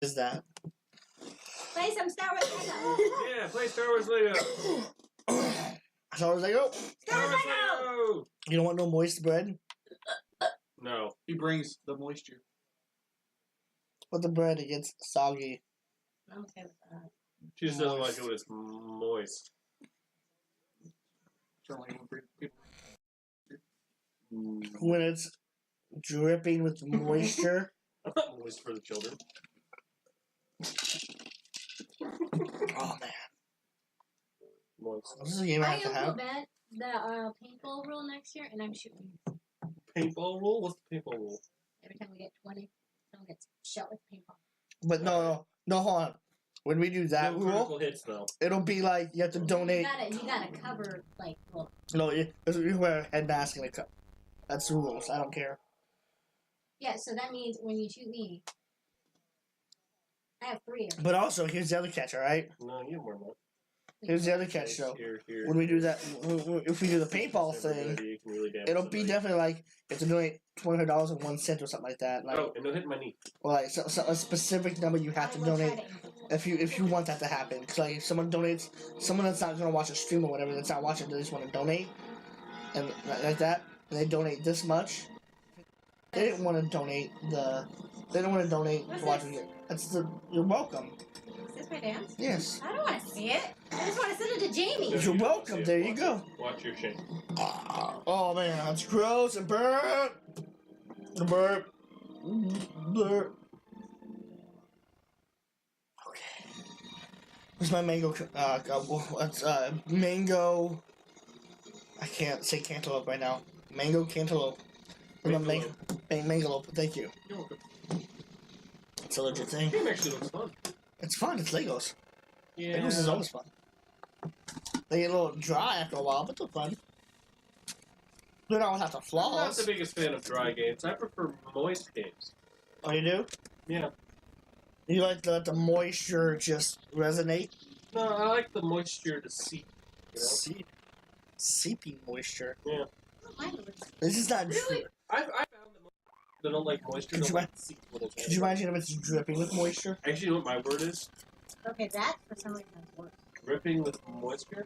Is that? Play some Star Wars Lego. Yeah, play Star Wars Lego. Star Wars Lego? Star Wars Lego! You don't want no moist bread? No. He brings the moisture. But the bread, it gets soggy. I'm okay with that. She just doesn't like it when it's moist. Certainly when people. When it's dripping with moisture. I'm not moist for the children. Oh, man. Moist. This is a game I I have to have. implement the paintball rule next year, and I'm shooting. Paintball rule? What's the paintball rule? Every time we get 20, someone gets shot with paintball. But no, hold on. When we do that No rule, critical hits, though. it'll be like you have to donate. You gotta cover, like, well. No, you wear a head mask and a cup. That's the rules. I don't care. Yeah, so that means when you shoot me, I have 3 of them. But also, here's the other catch, alright? No, you have more than that. Here's the other catch, though. Here. When we do that, if we do the paintball thing, You can really damage it'll be somebody. definitely like you have to donate $25.01 or something like that. Like, Oh, and no hit my knee. or like so a specific number you have to donate if you want that to happen. Because like if someone donates, someone that's not gonna watch a stream or whatever, that's not watching, they just want to donate, and like that, and they donate this much. They didn't want to donate They don't want to donate What's to watching this? it. You're welcome. Is this my dance? Yes. I don't want to see it. I just want to send it to Jamie. You're welcome. There you go. Watch your shit. Oh man, that's gross. And burp. Burp. Burp. Okay. Where's my mango? That's mango. I can't say cantaloupe right now. Mango cantaloupe. Mangoloupe. Thank you. You're welcome. It's a legit thing. The game actually looks fun. It's fun. It's Legos. Yeah. Legos is always fun. They get a little dry after a while, but they're fun. They're not without the I'm not flaws. the biggest fan of dry games. I prefer moist games. Oh, you do? Yeah. You like to let the moisture just resonate? No, I like the moisture to seep. You know? Seeping moisture. Yeah. This is not Really? I found that I don't like moisture. Could you Don't like seep little Could you imagine if it's dripping with moisture? Actually, you know what my word is? Okay, that for some reason works. Dripping with moisture?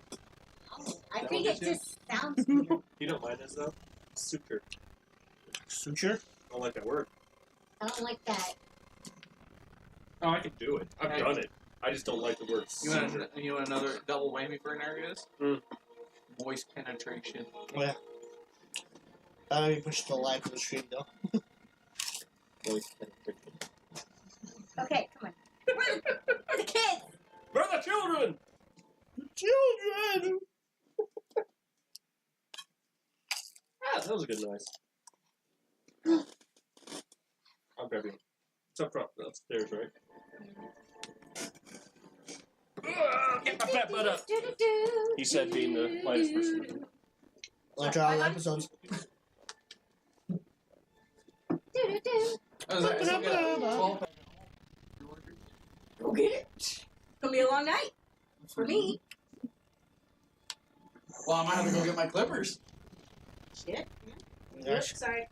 I That think one it too? just sounds weird. You know what mine is, though? Suture. Suture? I don't like that word. I don't like that. Oh, I can do it. I've done it. I just don't like the word suture. You want another double whammy for an areas? Moist penetration. Oh, yeah. I don't even push the line for the stream, though. Moist penetration. Okay, come on. For the kids! For the children! Children! Ah, that was a good noise. I'll grab you. It's up front. That's upstairs, right? Get my fat butt up. He said being the lightest person. I'll try all the episodes. Go get it. It's gonna be a long night. For me. Well, I might have to go get my clippers. Shit. Gosh, Oops, sorry.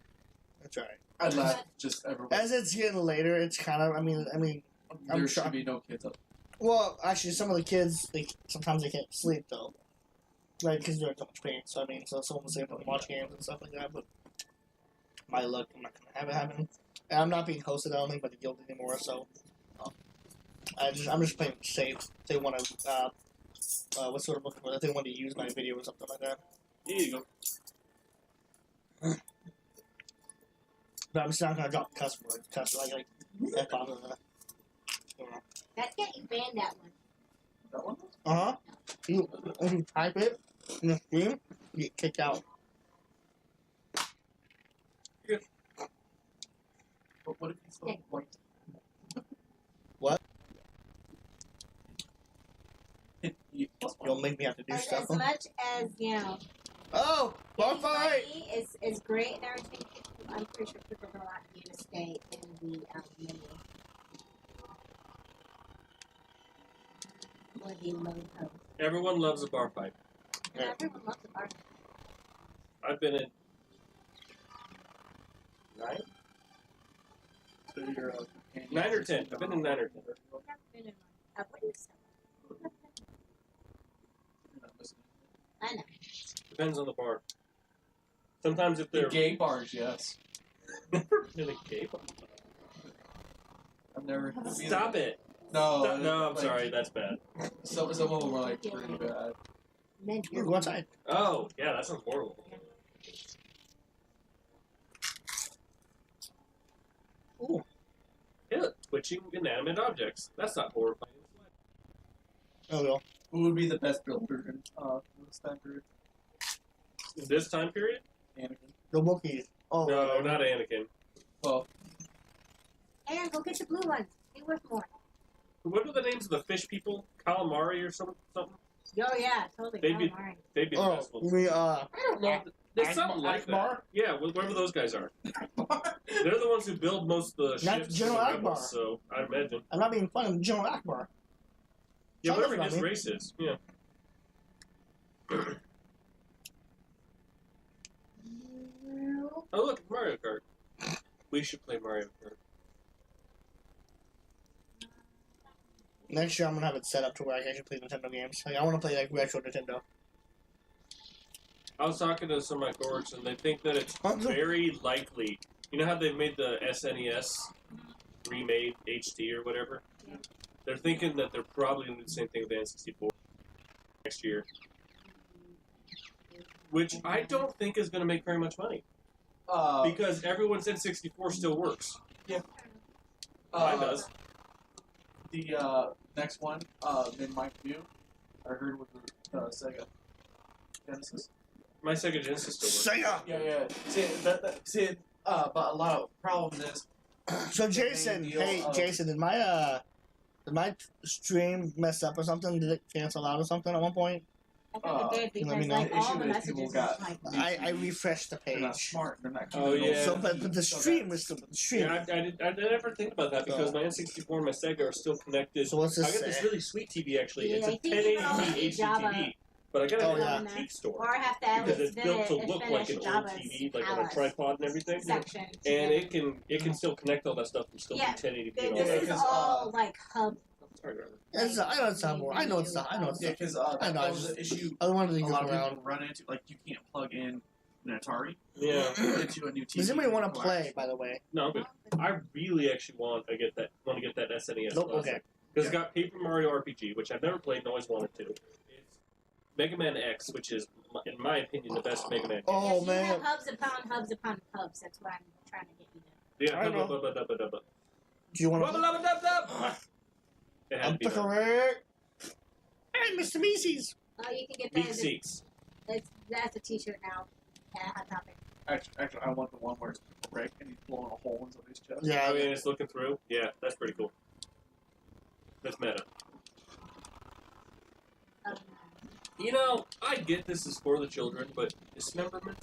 that's alright. I'd let just everyone. As it's getting later, it's kind of, I'm There sure. should be no kids up. Well, actually, some of the kids, sometimes they can't sleep, though. Right, because they're in so much pain. So, so someone will say about watch games and stuff like that, but my luck, I'm not going to have it happen. And I'm not being hosted, I don't think, by the guild anymore, so I'm just playing safe. They want to, what sort of looking for? If they want to use my video or something like that. Here you go. But I'm still not going to drop the cuss word. Like F-bomb and that. That's it, you banned that one. That one? Uh-huh. If you type it in the stream, you get kicked out. But what if he's so white? What? You'll You'll make me have to do stuff. As much as, you know, Oh! Bar fight! is great and everything, I'm pretty sure people don't want you to stay in the menu. Or the low post. Everyone loves a bar fight. Yeah. Everyone loves the bar. I've been in 9. So you're a companion. 9 or 10. I've been in 9 or 10. I've never been in one. What is that? You're not listening. I know. Depends on the bar. Sometimes if The they're gay bars, yes. never been a gay bar. I've never. Stop it. No. Stop. No, I'm like, sorry. That's bad. Some of them were like pretty bad. Men You go outside. Oh, yeah, that sounds horrible. Ooh. Yeah, twitching inanimate objects. That's not horrifying. There we go. Who would be the best builder in this time period? In this time period? Anakin. The Wookiees. Oh, No, not Anakin. Well, Aaron, go get the blue ones. They worth more. What are the names of the fish people? Calamari or something? Oh yeah, totally. They'd be- Calamari. They'd be the Oh, best ones. we I don't know. There's something like Akbar? that. Yeah, whatever those guys are. They're the ones who build most of the Not ships General for the Akbar. rebels, so I imagine. I'm not being funny. General Akbar. Yeah, Sounds whatever about his me. race is. Yeah. Oh, look, Mario Kart. We should play Mario Kart. Next year, I'm gonna have it set up to where I can actually play Nintendo games. Like, I want to play like retro Nintendo. I was talking to some of my coworkers, and they think that it's Huh? very likely. You know how they made the SNES remade HD or whatever? Yeah. They're thinking that they're probably going to do the same thing with the N64 next year. Which I don't think is going to make very much money. Because everyone's N64 still works. Mine does. The next one, in my view, I heard with the Sega Genesis. My Sega Genesis still works. Sega. Yeah. But a lot of problem is. So Jason, Main deal hey of- Jason, did my stream mess up or something? Did it cancel out or something at one point? I think it did let me because know. like The all issue the is messages people is got- like I refreshed the They're not page. smart. They're not. Oh, yeah. So, but the stream was still the stream. Yeah, I never think about that because my N64 and my Sega are still connected. So what's I this got this say? really sweet TV actually. Yeah, it's a I think you can 1080p only HD Java. TV, but I got it Oh, at yeah. an antique store or have to at because least it's built to look like finish an old Java's TV, like on a palace tripod and everything. section. And it can still connect all that stuff and still Yeah, do 1080p and all This that. is because, all like hub. Sorry, Robert. I know it's not more. I know it's not. I know it's Yeah, not. because I know, that I was just- the issue. I wanted to A go lot of around. people run into like you can't plug in an Atari Yeah. into a new TV. Does anybody want to Well, play? By the way, No, but I really actually want to get that SNES Nope, Classic. okay. Because it's got Paper Mario RPG, which I've never played and always wanted to. It's Mega Man X, which is, in my opinion, the best Mega Man game. Oh, yes, man. You have hubs upon hubs upon hubs. That's what I'm trying to get you to. Yeah, I know. do you want to? It had I'm to be that. correct. Hey, Mr. Macy's. Oh, you can get Meat that. Seeks. That's a T-shirt now. Yeah, Hot Topic. Actually, I want the one where it's Rick and he's blowing a hole into his chest. Yeah, I mean, it's looking through. Yeah, that's pretty cool. That's meta. Um, You know, I get this is for the children, but dismemberment?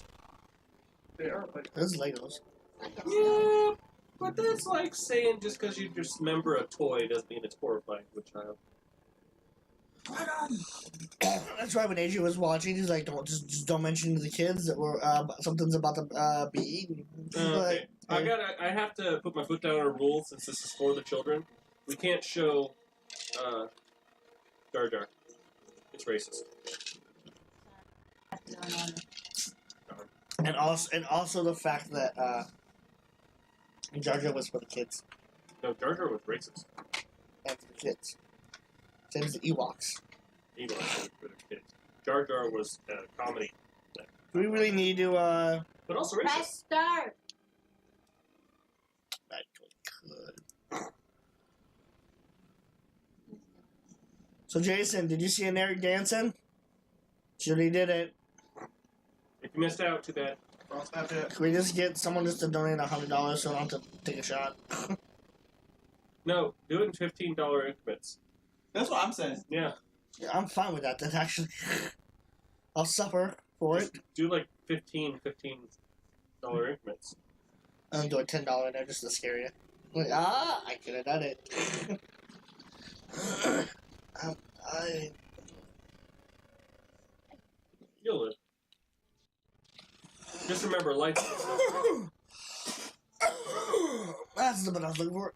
They are like there's Legos. I guess. Yeah, but that's like saying just because you dismember a toy doesn't mean it's horrifying to a child. That's why when AJ was watching, he's like, "Don't just don't mention to the kids that we're something's about to be eaten." Okay. I have to put my foot down on a rule since this is for the children. We can't show Jar Jar. It's racist. And also the fact that Jar Jar was for the kids No, Jar Jar was racist. and for the kids. Same as the Ewoks. Even for the kids. Jar Jar was comedy, Do we really need to? but also Press racist. start. I could. So Jason, did you see an Eric dancing? Judy did it. If you missed out, too bad. Can we just get someone just to donate $100 so I don't have to take a shot? No, do it in $15 increments. that's what I'm saying. Yeah, Yeah, I'm fine with that. That actually, I'll suffer for it. do like $15 increments. I'm doing $10 there just to scare you. Like, I could have done it. I You'll live. Just remember, life. That's the bit I was looking for.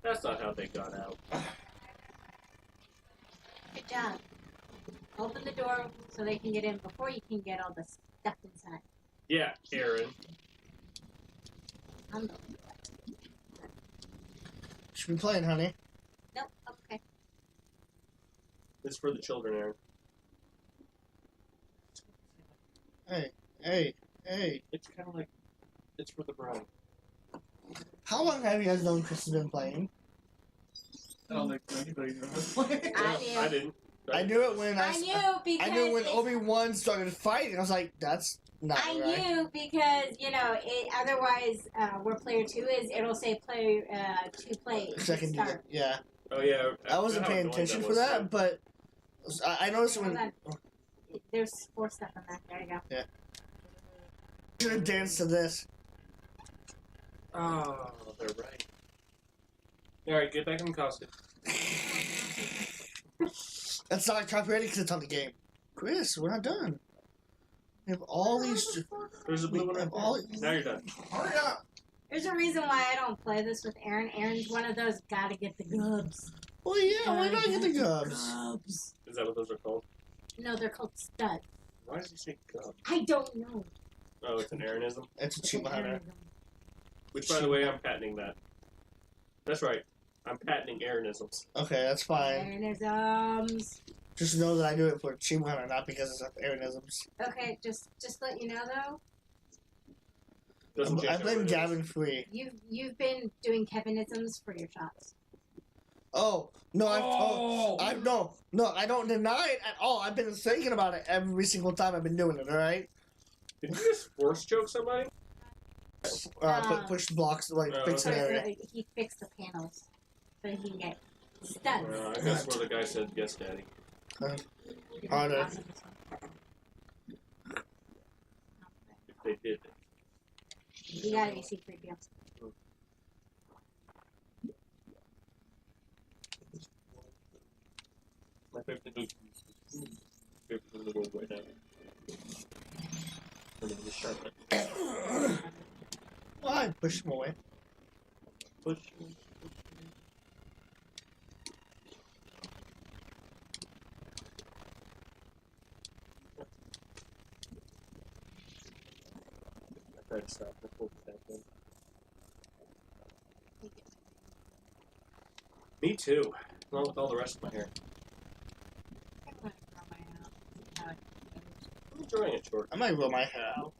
That's not how they got out. Good job. Open the door so they can get in before you can get all the stuff inside. Yeah, Aaron. I'm the Should be playing, honey. Nope, okay. This is for the children, Aaron. Hey. It's kind of like it's for the bride. How long have you guys known Chris has been playing? I don't think anybody knows how to play. I didn't. I knew it when I knew because I knew when it's- Obi-Wan started fighting. I was like, that's not I right. knew because otherwise where player 2 is, it'll say player 2 play Second, start. yeah. Oh yeah. I wasn't how paying annoying attention for was, that, too. but I noticed Hold when. on. There's 4 stuff on that. There you go. I'm gonna dance to this. Oh, they're right. All right, get back in the costume. That's not copyrighted because it's on the game. Chris, we're not done. We have all these. There's a blue one We right have there. all. Now you're done. Hurry up! There's a reason why I don't play this with Aaron. Aaron's one of those gotta get the gubs. Well, yeah, why not get the gubs? Gubs. Is that what those are called? No, they're called studs. Why does he say gub? I don't know. Oh, it's an Aaronism. It's a cheap hunter. Which, by the way, I'm patenting that. That's right. I'm patenting Aaronisms. Okay, that's fine. Aaronisms. Just know that I do it for cheap hunter, not because it's Aaronisms. Okay, just let you know though, Doesn't I change blame how it is. Gavin Free. you've been doing Kevinisms for your shots. Oh no! I don't deny it at all. I've been thinking about it every single time I've been doing it. All right. Did you just force choke somebody? Push the blocks, like Oh, fix an okay. area. He fixed the panels so he can get studs. I guess where the guy said yes, daddy. Harder. If they did. You gotta be C3PO. My favorite thing in the world right now. Her name is Charlotte. Why? Push him away. Push. I tried to stop the full thing. Me too. Along with all the rest of my hair. I'm enjoying it short. I might roll my hair out.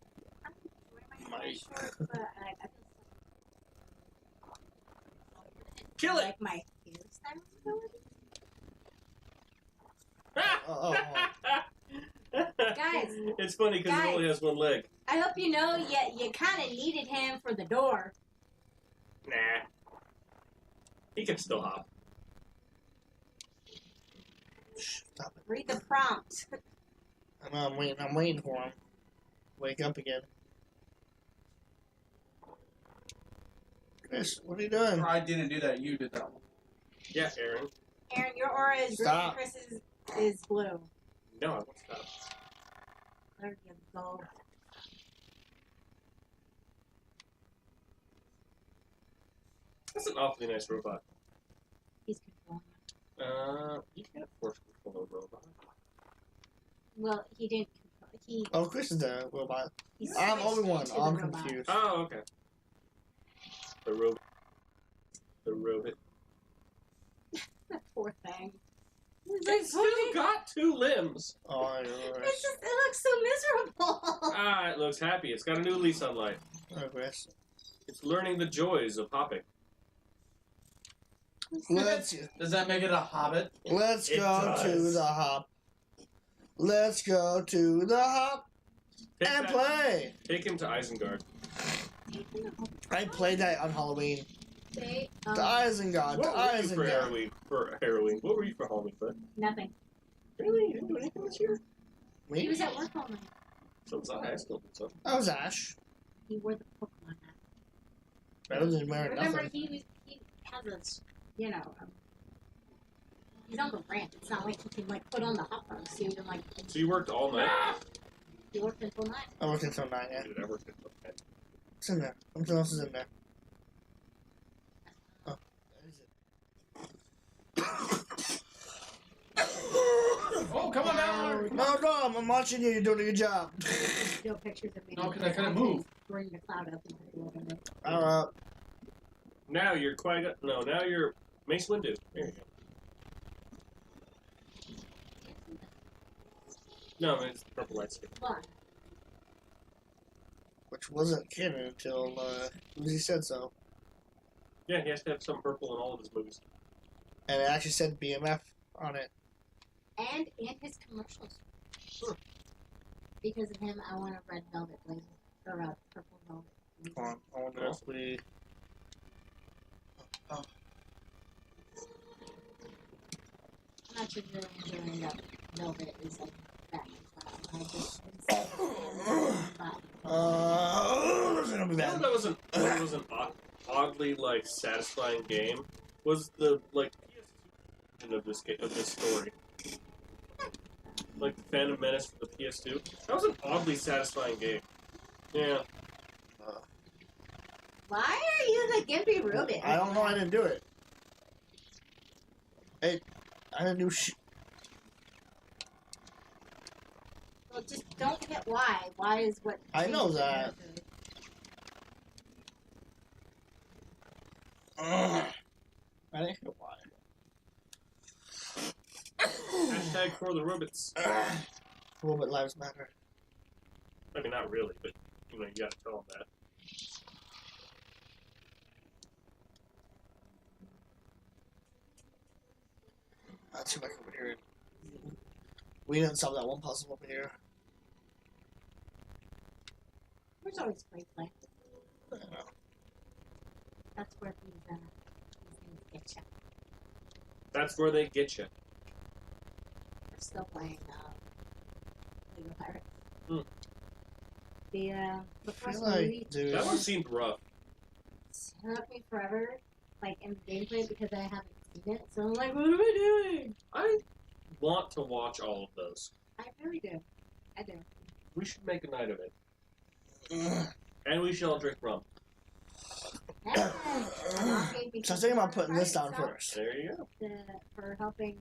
Kill it! Like my hairstyle ability? Oh. Guys. It's funny because it Guys. only has one leg. I hope you know you kind of needed him for the door. Nah. He can still hop. Stop it. Read the prompt. I'm waiting for him. Wake up again. Chris, what are you doing? I didn't do that. You did that one. Yeah, Aaron. Aaron, your aura is green, Stop. Chris's is blue. No, I won't stop. There you go. That's an awfully nice robot. He's controlling it. You can't force control a robot. Well, he didn't control. Oh, Chris is the robot. He I'm switched Obi-Wan. into the I'm robot. confused. Oh, okay. The robot. The robot. That poor thing. It's still got 2 limbs. Oh, my It's just, it looks so miserable. It looks happy. It's got a new lease on life. Oh, Chris. It's learning the joys of hopping. Does that make it a hobbit? Let's It go does. to the hop. Let's go to the hop Take and that- play. Take him to Isengard. I played that on Halloween. They, The Isengard. The What were you for Isengard. Halloween? For Halloween? What were you for Halloween? But nothing. really, you didn't do anything this year. He Me? was at work all night. So was I. I still did so. I was Ash. He wore the Pokemon hat. Better than wearing Remember, nothing. he has a, he's on the ramp. It's not like he can put on the hot dog suit and So you worked all night. he worked until 9. I worked until 9, yeah. Dude, I worked until 10. What's in there? Something else is in there. Oh, that is it. No, I'm watching you. You're doing a good job. Still pictures of me. No, because I couldn't move. Bring the cloud up and put it over there. Now you're quite. No, now you're Mace Windu. There you go. No, it's the purple lightsaber. Why? Which wasn't canon until Lucy said so. Yeah, he has to have some purple in all of his movies. And it actually said BMF on it. And in his commercials. Because of him, I want a red velvet blazer. Or a purple velvet blazer. Hold on. I wonder if we... Oh. I'm actually really enjoying that velvet is like that. I just There's gonna be You know bad. that was an oddly like satisfying game. Was the like PS2 version of this game of this story? Like the Phantom Menace for the PS2. That was an oddly satisfying game. Yeah. Why are you the gimpy Rubik? I don't know. I didn't do it. I didn't do Well, just don't hit Y. Y is what. I know changes the that. character. I didn't hit why. Hashtag for the robots. A little bit lives matter. I mean, not really, but you know, you gotta tell them that. Let's see if I can over here. We didn't solve that one puzzle over here. There's always play. I don't know. That's where these things get you. That's where they get you. We're still playing Lego Pirates. Hmm. The I first feel movie like, dude. That one seemed rough. took me forever, like in the gameplay, because I haven't seen it. So I'm like, what am I doing? I want to watch all of those. I really do. I do. We should make a night of it. And we shall drink rum. Hey, So I was thinking about putting this down first. There you go. For helping.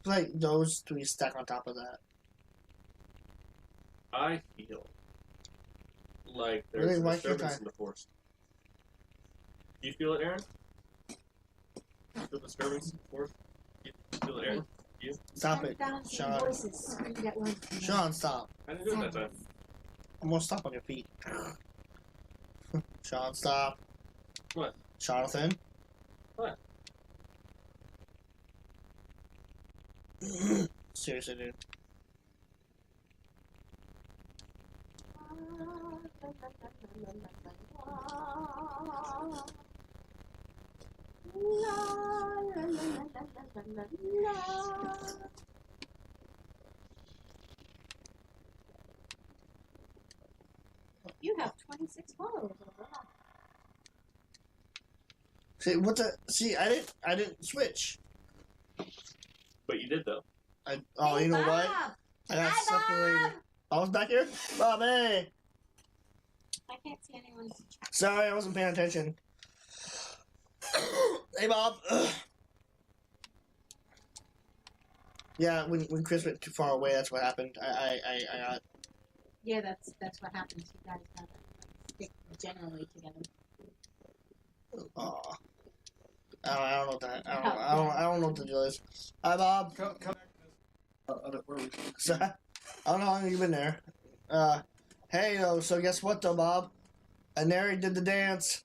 Like those three stack on top of that. I feel like there's Really a like your disturbance time. in the force. Do you feel it, Aaron? You feel disturbance in the force? You feel it, Aaron? You? Stop it, 10,000 Sean. voices screamed at once. Sean, stop. I didn't do it that time. I'm gonna stop on your feet. Sean, stop. What? Jonathan. What? Seriously, dude. You have 26 followers. Wow. See what the? See, I didn't switch. But you did though. Oh, Hey, you know Bob! what? I got Hi, separated. I was back here. Bob, hey. I can't see anyone's chat. Sorry, I wasn't paying attention. Hey, Bob. Yeah, when Chris went too far away, that's what happened. I got. Yeah, that's what happens. You guys gotta stick generally together. Aw. I don't know what that. I don't know what the deal is. Hi, Bob. Come back to this. Where are we? So, I don't know how long you've been there. Hey, though. So guess what, though, Bob? Aneri did the dance.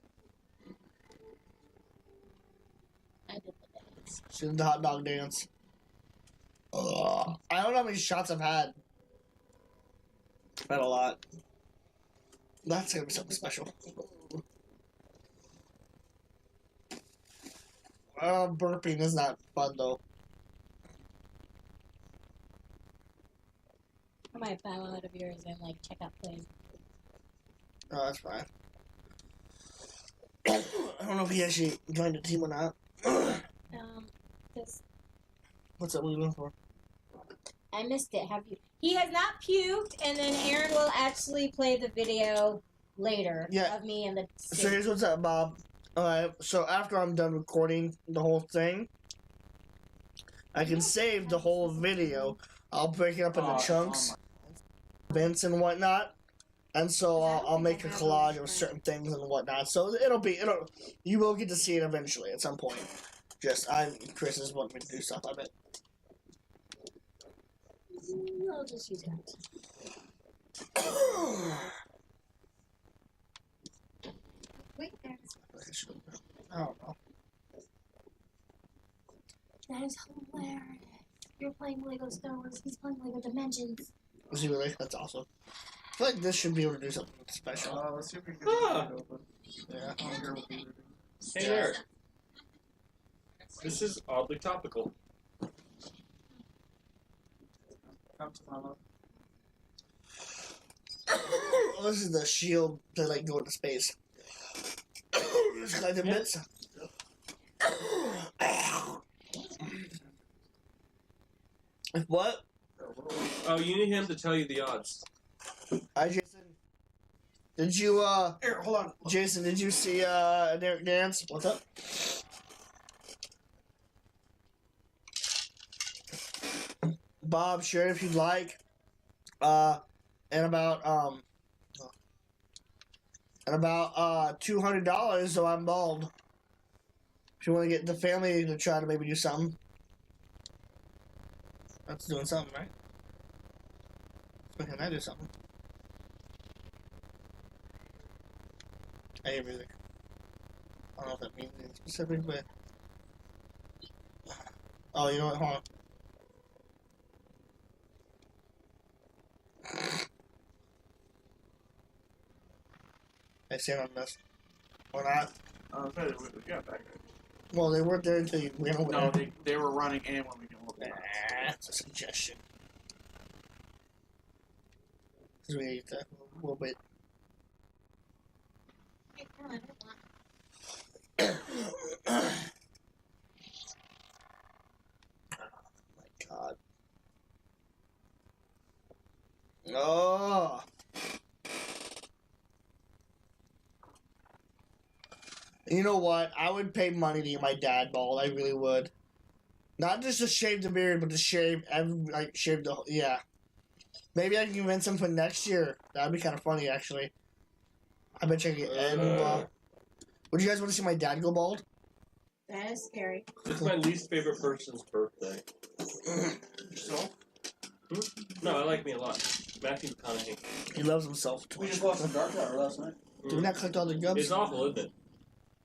I did the dance. She did the hot dog dance. Ugh. I don't know how many shots I've had. I've had a lot. That's gonna be something special. Burping is not fun, though. I might buy one of yours and like check out plays. Oh, that's fine. I don't know if he actually joined the team or not. Just What's that? What are you looking for? I missed it. Have you? He has not puked, and then Aaron will actually play the video later Yeah. of me and the. So here's what's up, Bob. Alright, so after I'm done recording the whole thing, I can save the whole video. I'll break it up into chunks, events and whatnot. And so I'll make a collage of certain things and whatnot. So you will get to see it eventually at some point. Chris is wanting me to do stuff, I bet. I'll just use that. Wait, there's. I don't know. That is hilarious. You're playing Lego Star Wars. He's playing Lego Dimensions. Is he really? That's awesome. I feel like this should be able to do something special. Let's see if we can get it open. Yeah. I don't care what we do. Hey there. This is oddly topical. Come to mama. This is the shield to like go into space. Just like the bits. What? Oh, you need him to tell you the odds. Hi, Jason. Did you Here, hold on. Jason? Did you see Derek dance? What's up? Bob, share if you'd like. And about $200, so I'm bald. If you want to get the family to try to maybe do something. That's doing something, right? Can I do something? I hear music. I don't know if that means anything specific, but... Oh, you know what? Hold on. I stand on this. Or not. Yeah, back there. Well, they weren't there until you went over No, there. they were running and when we can look. That's a suggestion. Because we ate that a little bit. Oh my god. Oh. You know what? I would pay money to get my dad bald. I really would. Not just to shave the beard, but to shave shave the yeah. Maybe I can convince him for next year. That'd be kind of funny, actually. I bet you I can get Ed. Would you guys want to see my dad go bald? That is scary. It's my least favorite person's birthday. Yourself? No, I like me a lot. Matthew McConaughey. He loves himself. We just watched the Dark Tower last night. Did we not collect all the gubs? It's awful, isn't it?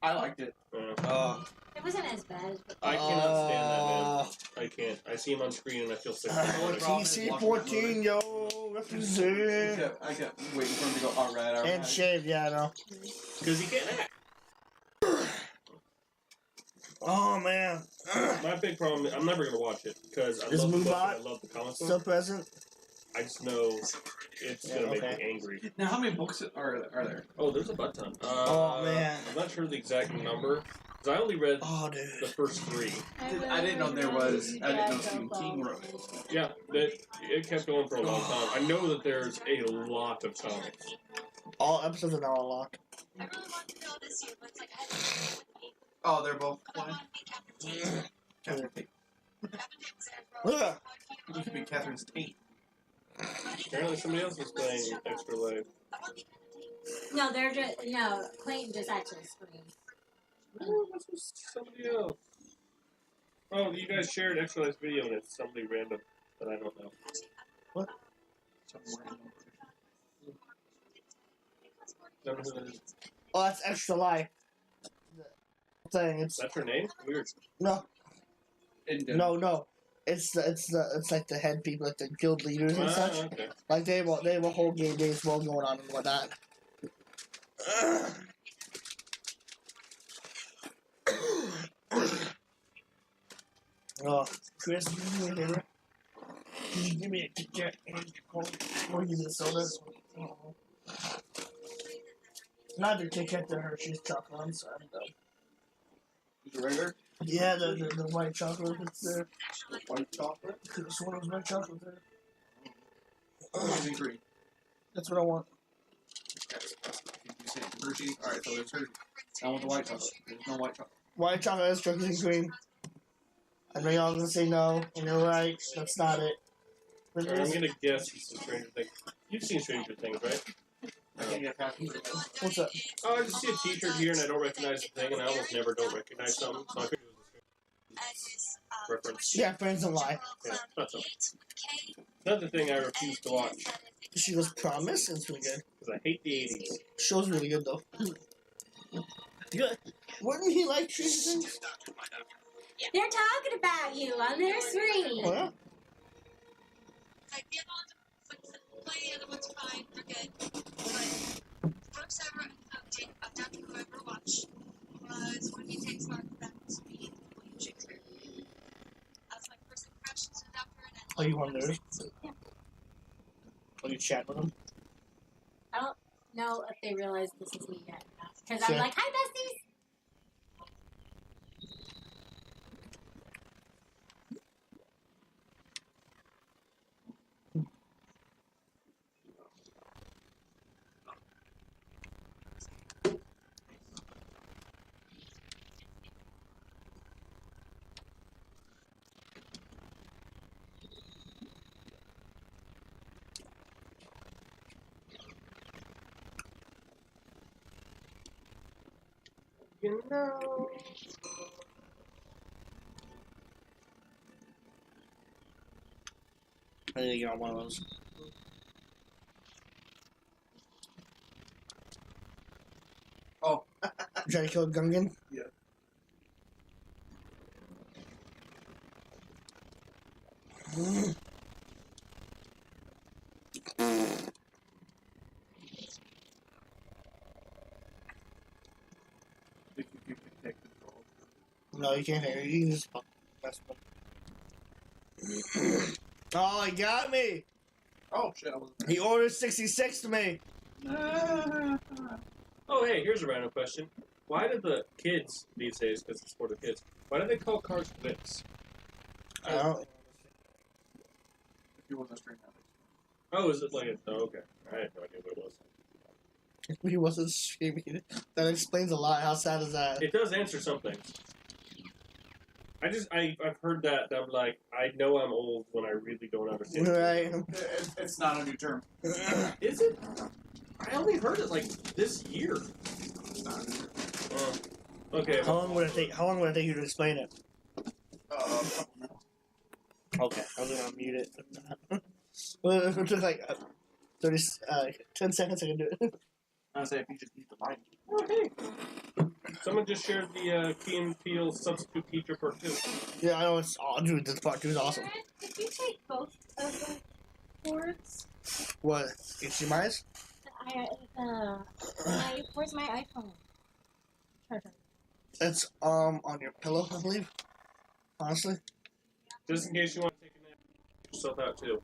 I liked it. It wasn't as bad as. I cannot stand that man. I can't. I see him on screen and I feel sick. TC14, yo, represent. I kept waiting for him to go, alright. And shave, yeah, I know. Because he can't act. Oh, man. My big problem is I'm never going to watch it because I Is love the book and Mubot I love the comic still book. present? I just know it's going to make okay. me angry. Now, how many books are there? Oh, there's a butt ton. Oh, man. I'm not sure the exact number because I only read Oh, the dude. first 3. I didn't know there was. I didn't know Stephen King wrote it. Yeah, it kept going for a long time. I know that there's a lot of comics. All episodes are now unlocked. I really want to go this year, but it's like I had to go with me. Oh, they're both But I playing? want to be Captain Tate. Catherine Tate. Captain Tate was there for Ugh. You could be Catherine's Tate. Apparently somebody else is playing Extra Life. I want to be Captain Tate. No, they're just no. Clayton just actually screams. Oh, this was somebody else. Oh, you guys shared Extra Life's video and it's somebody random that I don't know. Somewhere. Don't know who that is. Oh, that's Extra Life. The thing, it's That's her name? Weird. no, Indian. no. It's like the head people, like the guild leaders and such. Okay. Like they have a whole game day as well going on and whatnot. Oh, Chris, did you do me a favor? Did you give me a Kit Kat and or give me a soda? Oh. Not the Kit Kat, the Hershey's chocolate. I'm sorry. The regular Yeah, the white chocolate that's there. white chocolate. This one was white chocolate there. Amazing green. That's what I want. You say Hershey. Alright, so there's Hershey. I want the white chocolate. There's no white chocolate. White chocolate is cookies and cream. I know y'all gonna say no, and you're right. That's not it. But Alright, I'm gonna guess it's some Stranger Things. You've seen Stranger Things, right? I can't get past it. what's up? Oh, I just see a T-shirt here and I don't recognize the thing, and I almost never don't recognize something, so I figured it was a Stranger reference. Yeah, friends don't lie. Yeah, that's all. Another thing I refuse to watch She goes, promise? It's really good. because I hate the 80s. Show's really good though. Good. Wouldn't he like Stranger Things? They're talking about you on their screen. Oh, yeah. Like the other ones fine, we're good. But first ever abducted who I ever watched was when he takes Mark back to be William Shakespeare. That's my first impressions of Doctor and Oh, you want theirs? Yeah. Oh, you chat with him? I don't know if they realize this is me yet. Because I'm Sure. like, hi, besties. You know. I need to get on one of those. Oh. You trying to kill Gungan? Yeah. If you can take control. No, you can't hear. You can just mess with him. Oh, he got me! Oh shit! I wasn't. He ordered 66 to me. Oh, hey, here's a random question. Why do the kids these days, because it's for the kids, why do they call cars whips? I don't. If you wasn't streaming that. Oh, is it like a... Oh, okay. I had no idea what it was. He wasn't streaming it. That explains a lot. How sad is that? It does answer some things. I've heard that, and I'm like, I know I'm old when I really don't understand it. Right. It's not a new term. Is it? I only heard it like this year. It's not a new term. Okay. How long would it take? How long would it take you to explain it? Couple minutes. Okay, I was gonna mute it. Well, it took like 10 seconds. I can do it. I was saying if you just use the mic. Okay. Someone just shared the Key and Peele substitute teacher part 2. Yeah, I know it's. Oh, dude, this part 2 is awesome. Aaron, did you take both of the cords? What? HDMI's? Where's my iPhone? Charger. It's on your pillow, I believe. Honestly. Just in case you want to take a nap, check yourself out too.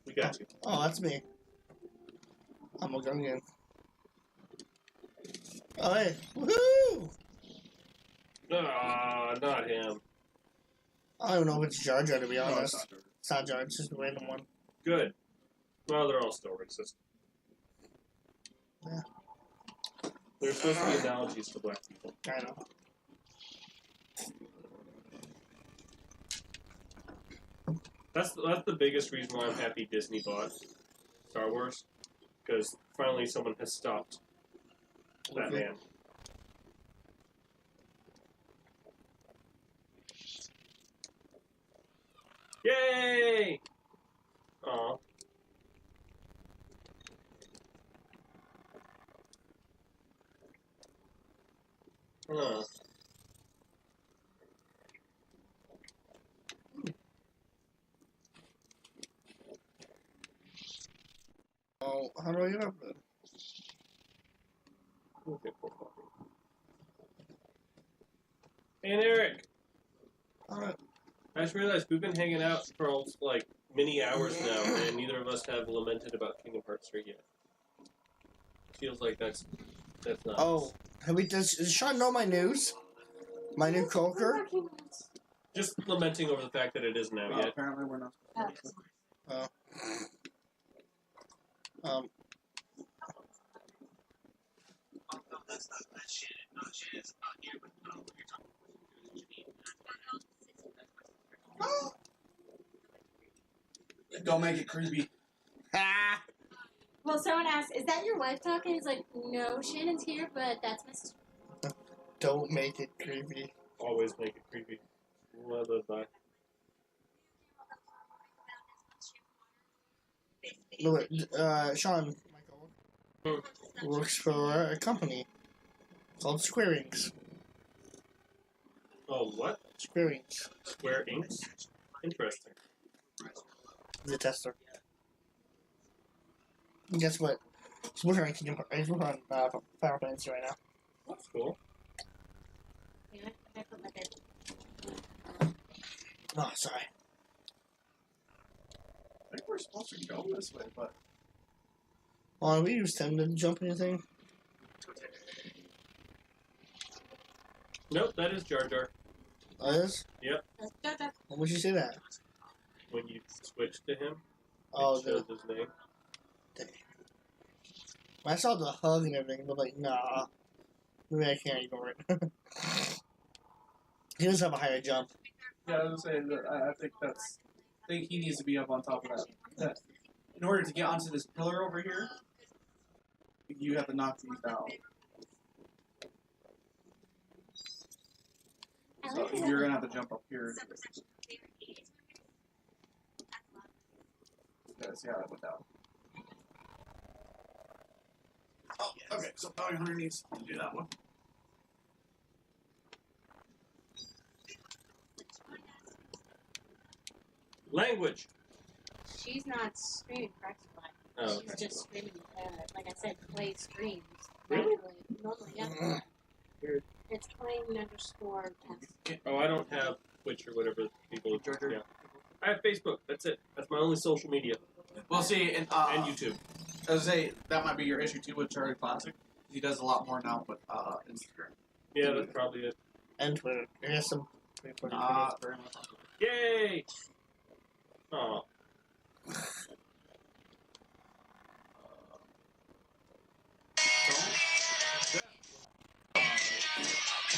We got you. Oh, that's me. I'm a Gungan. Oh, hey. Woohoo! Ah, not him. I don't even know if it's Jar Jar, to be No, honest. it's not dirty. It's not Jar, it's just a random one. Good. Well, they're all still racist. Yeah. There's supposed to be analogies to black people. I know. That's the biggest reason why I'm happy Disney bought Star Wars, because finally someone has stopped that man. Yay! Aw. Huh. Oh, how do I get up there? Okay, cool. Hey, and Eric, Alright. I just realized we've been hanging out for like many hours now, and neither of us have lamented about Kingdom Hearts 3 yet. Feels like that's not. Oh, does Sean know my news? My new coker? Just lamenting over the fact that it isn't out yet. Apparently we're not. Oh. That's not that shit. No, shit is not here, but what you're talking about. Don't make it creepy. Ah! Well, someone asked, "Is that your wife talking?" He's like, "No, Shannon's here, but that's my sister." Don't make it creepy. Always make it creepy. Bye. Look, Sean Michael works for a company called Square Inks. Oh, what? Square Inks. Square Inks? Interesting. He's a tester. And guess what? He's working on Final Fantasy right now. That's cool. Yeah, I put my bed. Oh, sorry. I think we're supposed to go this way, but Oh, we used him to jump anything. Nope, that is Jar Jar. Oh, it is? Yep. When would you say that? When you switch to him, Oh, it shows his name. I saw the hug and everything, but like, nah. Maybe I can't ignore it. He does have a higher jump. yeah, I was saying that I think he needs to be up on top of that. In order to get onto this pillar over here, you have to knock these down. So you're gonna have to jump up here. Yeah, see how that went down. Oh, okay, so Power Hunter needs to do that one. Language! She's not screaming correctly. Oh, She's okay. just screaming, like I said, play screams. Really? Normally, yeah. Weird. It's plain_S. Oh, I don't have Twitch or whatever people. Yeah. I have Facebook. That's it. That's my only social media. Well, see, And YouTube. I was say that might be your issue too with Charlie Classic. He does a lot more now, but Instagram. Yeah, that's probably it. And Twitter. He has some pretty funny Not very much. Yay! Oh.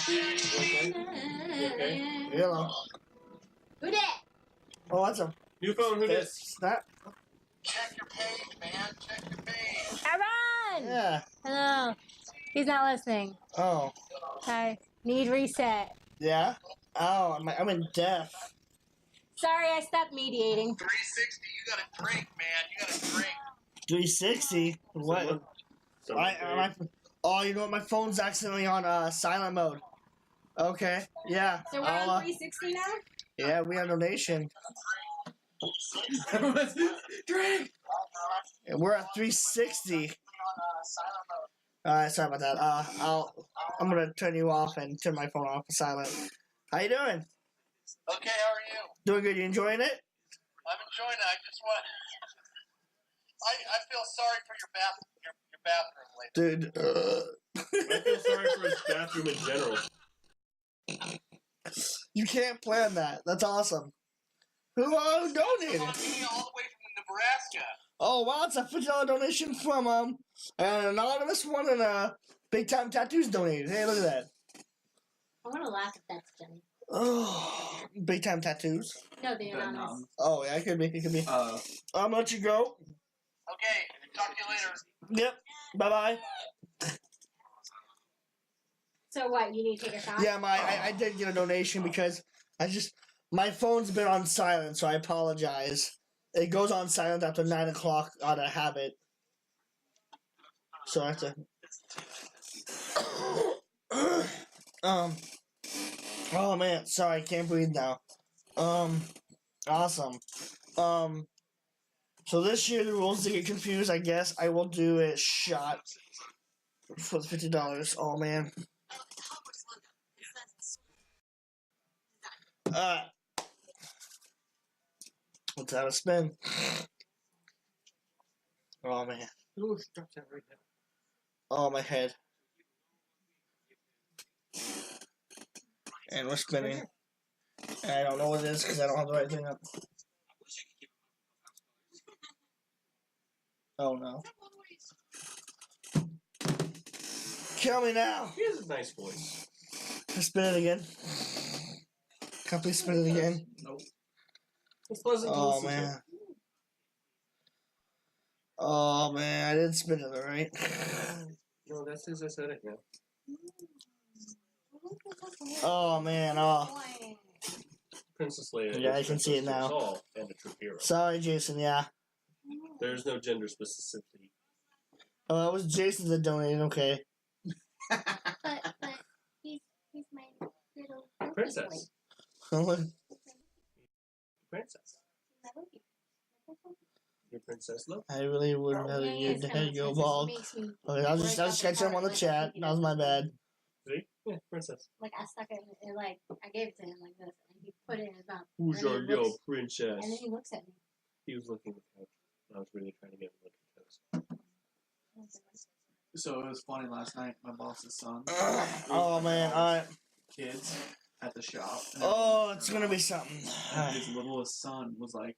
Okay. videos. Hello. Who dat? Oh, that's a New phone, who dis? snap. Check your page, man. Check your page. Aaron! Yeah. Hello. He's not listening. Oh. Hi. Need reset. Yeah. Oh, I'm in deaf. Sorry, I stopped mediating. 360, you gotta drink, man. You gotta drink. 360. What? Oh, you know what? My phone's accidentally on silent mode. Okay. Yeah. So we're I'll, on 360 now? yeah, we have donation. Drink! Yeah, we're at 360. Alright, sorry about that. I'm gonna turn you off and turn my phone off for silent. How you doing? Okay, how are you? Doing good. You enjoying it? I'm enjoying it. I just want. I feel sorry for your bathroom lately. Dude, I feel sorry for his bathroom in general. you can't plan that. That's awesome. Who donated? On me all the way from Nebraska. Oh, wow, it's a $50 donation from an anonymous one and Big Time Tattoos donated. Hey, look at that. I want to laugh if that's Jenny. Oh, Big Time Tattoos. No, the anonymous. Oh, yeah, it could be. It could be. I'm gonna let you go. Okay, talk to you later. Yep. Bye-bye. So what, you need to take a shot? Yeah, I did get a donation because my phone's been on silent, so I apologize. It goes on silent after 9 o'clock out of habit. So I have to. Oh man, sorry, I can't breathe now. Awesome. So this year the rules to get confused, I guess I will do a shot for the $50. Oh man. Let's have a spin. Oh man. Ooh, drop that right now. Oh, my head. And we're spinning. And I don't know what it is because I don't have the right thing up. Oh no. Kill me now! He has a nice voice. Spin it again. Can I please spin it again? Nope. It's pleasant to Oh listen to. man. Oh man, I didn't spin it right. No, that's his aesthetic now. Oh man, Princess Leia. Yeah, is I can see it Princess now. All and a true hero. Sorry, Jason. Yeah. There's no gender specificity. Oh, it was Jason that donated. Okay. But he's my little Princess. Princess. Your princess look. I really wouldn't have you to go bald. Okay, I was just catching him on the chat. That was my bad. See? Yeah, princess. Like I stuck it in, like I gave it to him like this, and he put it in his mouth. Who's And then your he little looks- princess? And then he looks at me. He was looking at the couch. I was really trying to get him to look at the toes. So it was funny last night. My boss's son, Oh man, alright. kids at the shop. Oh, it's gonna be something. And his littlest son was like,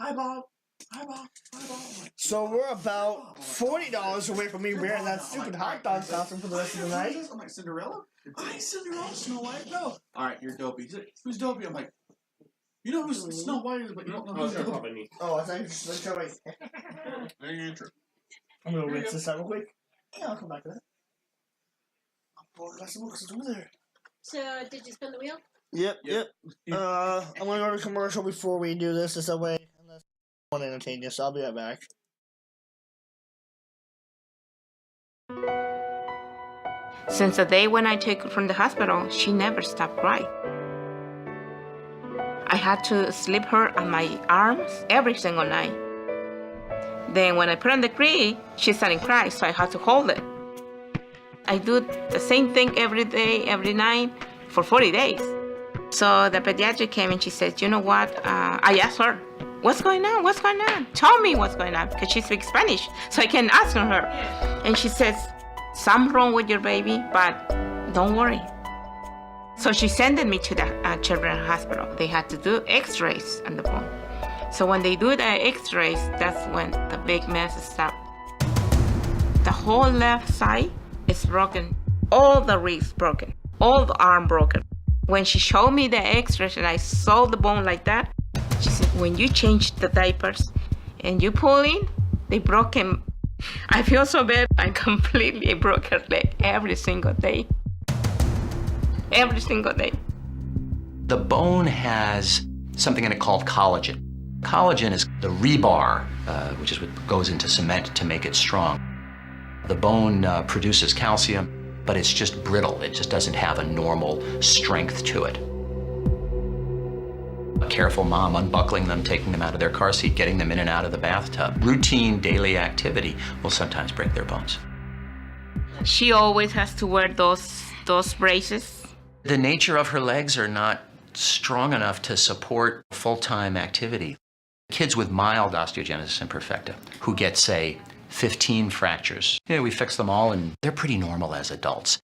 "Hi, Bob. Hi, Bob. Hi, Bob." I'm like, So we're about $40 away from me wearing that stupid hot dog costume for the rest of the night. I'm like, Cinderella? Hi, Cinderella, Snow White. No. All right, you're Dopey. He's like, who's Dopey? I'm like, you know who's Snow White is, but you don't know I was who's gonna Dopey. pop my knee. Oh, I think let's go right. I'm gonna rinse this out real quick. Yeah, I'll come back to that. Oh, I got some books over there. So did you spin the wheel? Yep. I'm gonna go to commercial before we do this. This way, unless I want to entertain you, so I'll be right back. Since the day when I took her from the hospital, she never stopped crying. I had to sleep her on my arms every single night. Then when I put on the crib, she started crying, so I had to hold it. I do the same thing every day, every night, for 40 days. So the pediatric came and she said, you know what? I asked her, what's going on? What's going on? Tell me what's going on, because she speaks Spanish, so I can ask her. And she says, something wrong with your baby, but don't worry. So she sent me to the children's hospital. They had to do x-rays on the bone. So when they do the x-rays, that's when the big mess starts. The whole left side is broken. All the ribs broken. All the arm broken. When she showed me the x-rays and I saw the bone like that, she said, when you change the diapers and you pull in, they broke him. I feel so bad. I completely broke her leg every single day. Every single day. The bone has something in it called collagen. Collagen is the rebar, which is what goes into cement to make it strong. The bone produces calcium, but it's just brittle. It just doesn't have a normal strength to it. A careful mom unbuckling them, taking them out of their car seat, getting them in and out of the bathtub. Routine daily activity will sometimes break their bones. She always has to wear those braces. The nature of her legs are not strong enough to support full-time activity. Kids with mild osteogenesis imperfecta who get, say, 15 fractures, we fix them all and they're pretty normal as adults.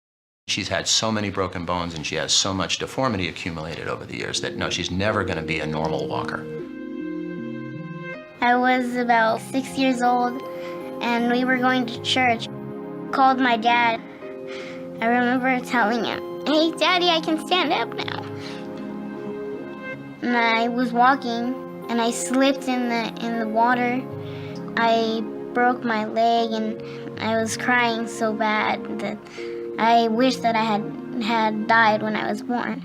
She's had so many broken bones and she has so much deformity accumulated over the years that no, she's never going to be a normal walker. I was about 6 years old and we were going to church. Called my dad. I remember telling him, "Hey, Daddy, I can stand up now." And I was walking and I slipped in the water. I broke my leg and I was crying so bad that I wish that I had died when I was born.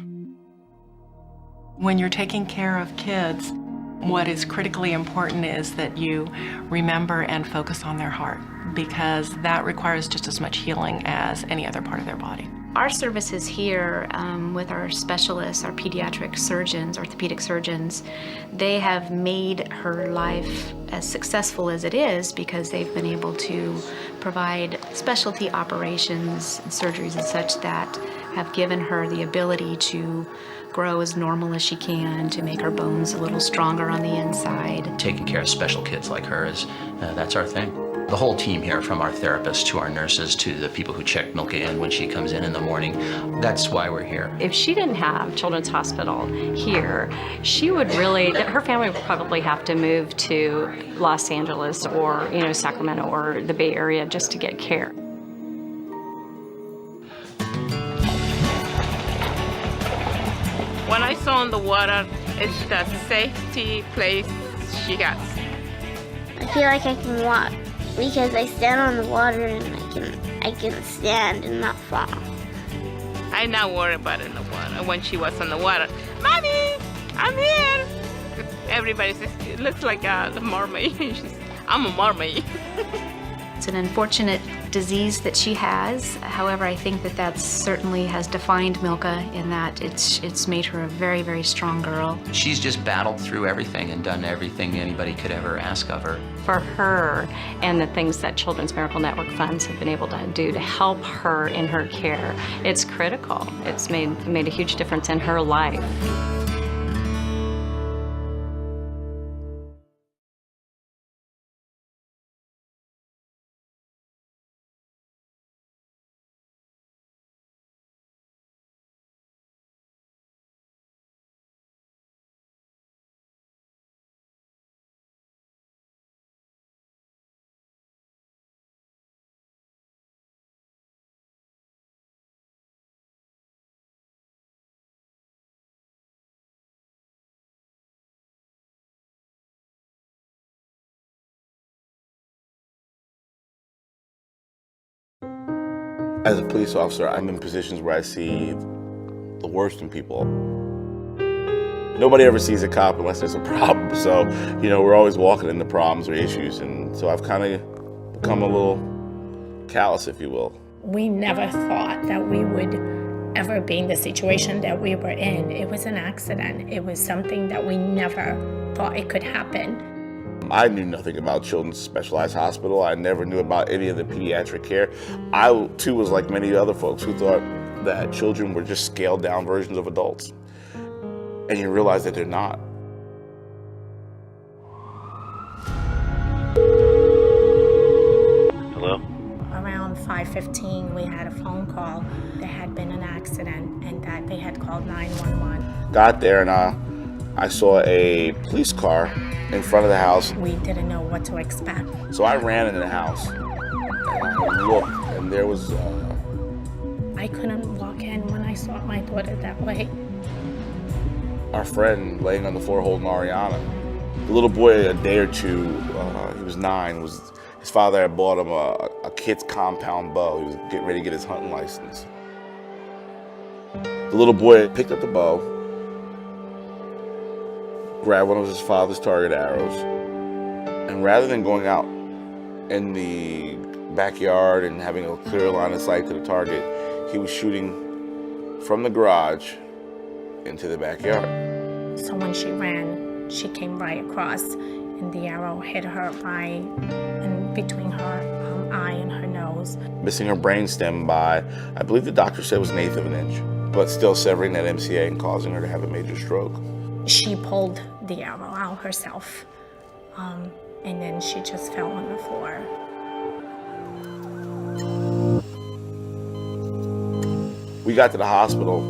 When you're taking care of kids, what is critically important is that you remember and focus on their heart, because that requires just as much healing as any other part of their body. Our services here with our specialists, our pediatric surgeons, orthopedic surgeons, they have made her life as successful as it is because they've been able to provide specialty operations and surgeries and such that have given her the ability to grow as normal as she can, to make her bones a little stronger on the inside. Taking care of special kids like her that's our thing. The whole team here, from our therapists to our nurses to the people who check Milka in when she comes in the morning, that's why we're here. If she didn't have Children's Hospital here, she would really, her family would probably have to move to Los Angeles or, Sacramento or the Bay Area just to get care. When I saw in the water, it's the safety place she got. I feel like I can walk because I stand on the water and I can stand and not fall. I not worry about it in the water. When she was in the water, Mommy, I'm here. Everybody says, it looks like a mermaid. I'm a mermaid. It's an unfortunate disease that she has. However, I think that certainly has defined Milka in that it's made her a very, very strong girl. She's just battled through everything and done everything anybody could ever ask of her. For her and the things that Children's Miracle Network funds have been able to do to help her in her care, it's critical. It's made a huge difference in her life. As a police officer, I'm in positions where I see the worst in people. Nobody ever sees a cop unless there's a problem. So, you know, we're always walking into problems or issues. And so I've kind of become a little callous, if you will. We never thought that we would ever be in the situation that we were in. It was an accident. It was something that we never thought it could happen. I knew nothing about Children's Specialized Hospital. I never knew about any of the pediatric care. I, too, was like many other folks who thought that children were just scaled-down versions of adults. And you realize that they're not. Hello? Around 5:15, we had a phone call. There had been an accident and that they had called 911. Got there and I saw a police car in front of the house. We didn't know what to expect. So I ran into the house and I looked, and there was... I couldn't walk in when I saw my daughter that way. Our friend laying on the floor holding Ariana. The little boy, a day or two, he was 9, his father had bought him a kid's compound bow. He was getting ready to get his hunting license. The little boy picked up the bow, grabbed one of his father's target arrows, and rather than going out in the backyard and having a clear line of sight to the target, he was shooting from the garage into the backyard. So when she ran, she came right across, and the arrow hit her right in between her eye and her nose. Missing her brainstem by, I believe the doctor said it was 1/8 of an inch, but still severing that MCA and causing her to have a major stroke. She pulled the arrow out herself, and then she just fell on the floor. We got to the hospital,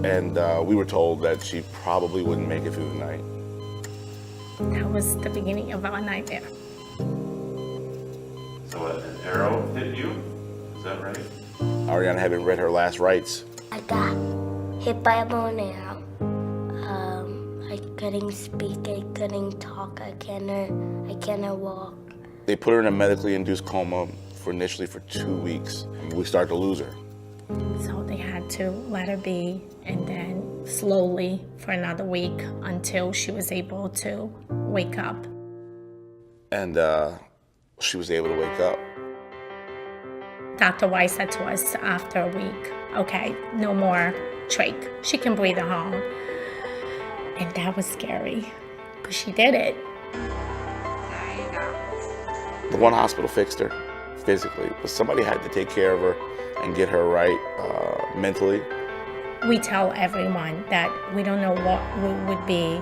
and we were told that she probably wouldn't make it through the night. That was the beginning of our nightmare. So an arrow hit you? Is that right? Ariana hadn't read her last rites. I got hit by a bow and arrow. I couldn't speak, I couldn't talk, I cannot walk. They put her in a medically induced coma initially for 2 weeks. We started to lose her. So they had to let her be, and then slowly for another week until she was able to wake up. And she was able to wake up. Dr. White said to us after a week, okay, no more trach. She can breathe at home. And that was scary, but she did it. The one hospital fixed her physically, but somebody had to take care of her and get her right mentally. We tell everyone that we don't know what we would be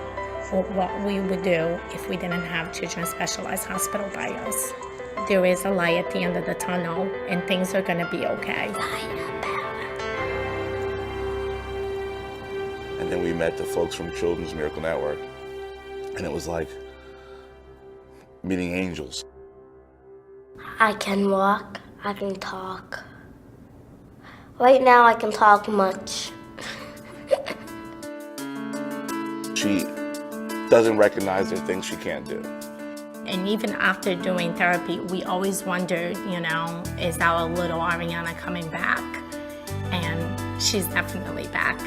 or what we would do if we didn't have Children's Specialized Hospital by us. There is a light at the end of the tunnel, and things are gonna be okay. And then we met the folks from Children's Miracle Network, and it was like meeting angels. I can walk, I can talk. Right now I can talk much. She doesn't recognize there are things she can't do. And even after doing therapy, we always wondered, you know, is our little Ariana coming back? And she's definitely back.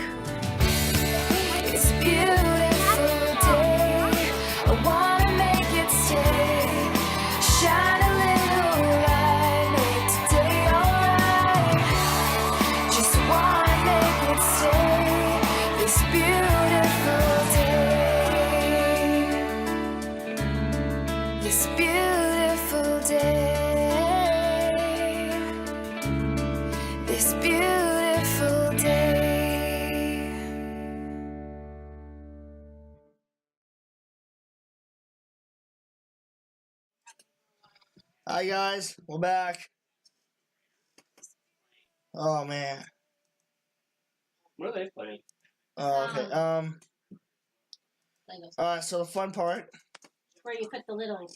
It's a beautiful day. I wanna make it stay. Shine a little light, make today alright. Just wanna make it stay. This beautiful day. This beautiful day. This beautiful day. Hi guys, we're back. Oh man. What are they playing? Oh, okay. Legos. Alright, so the fun part. Where you put the little.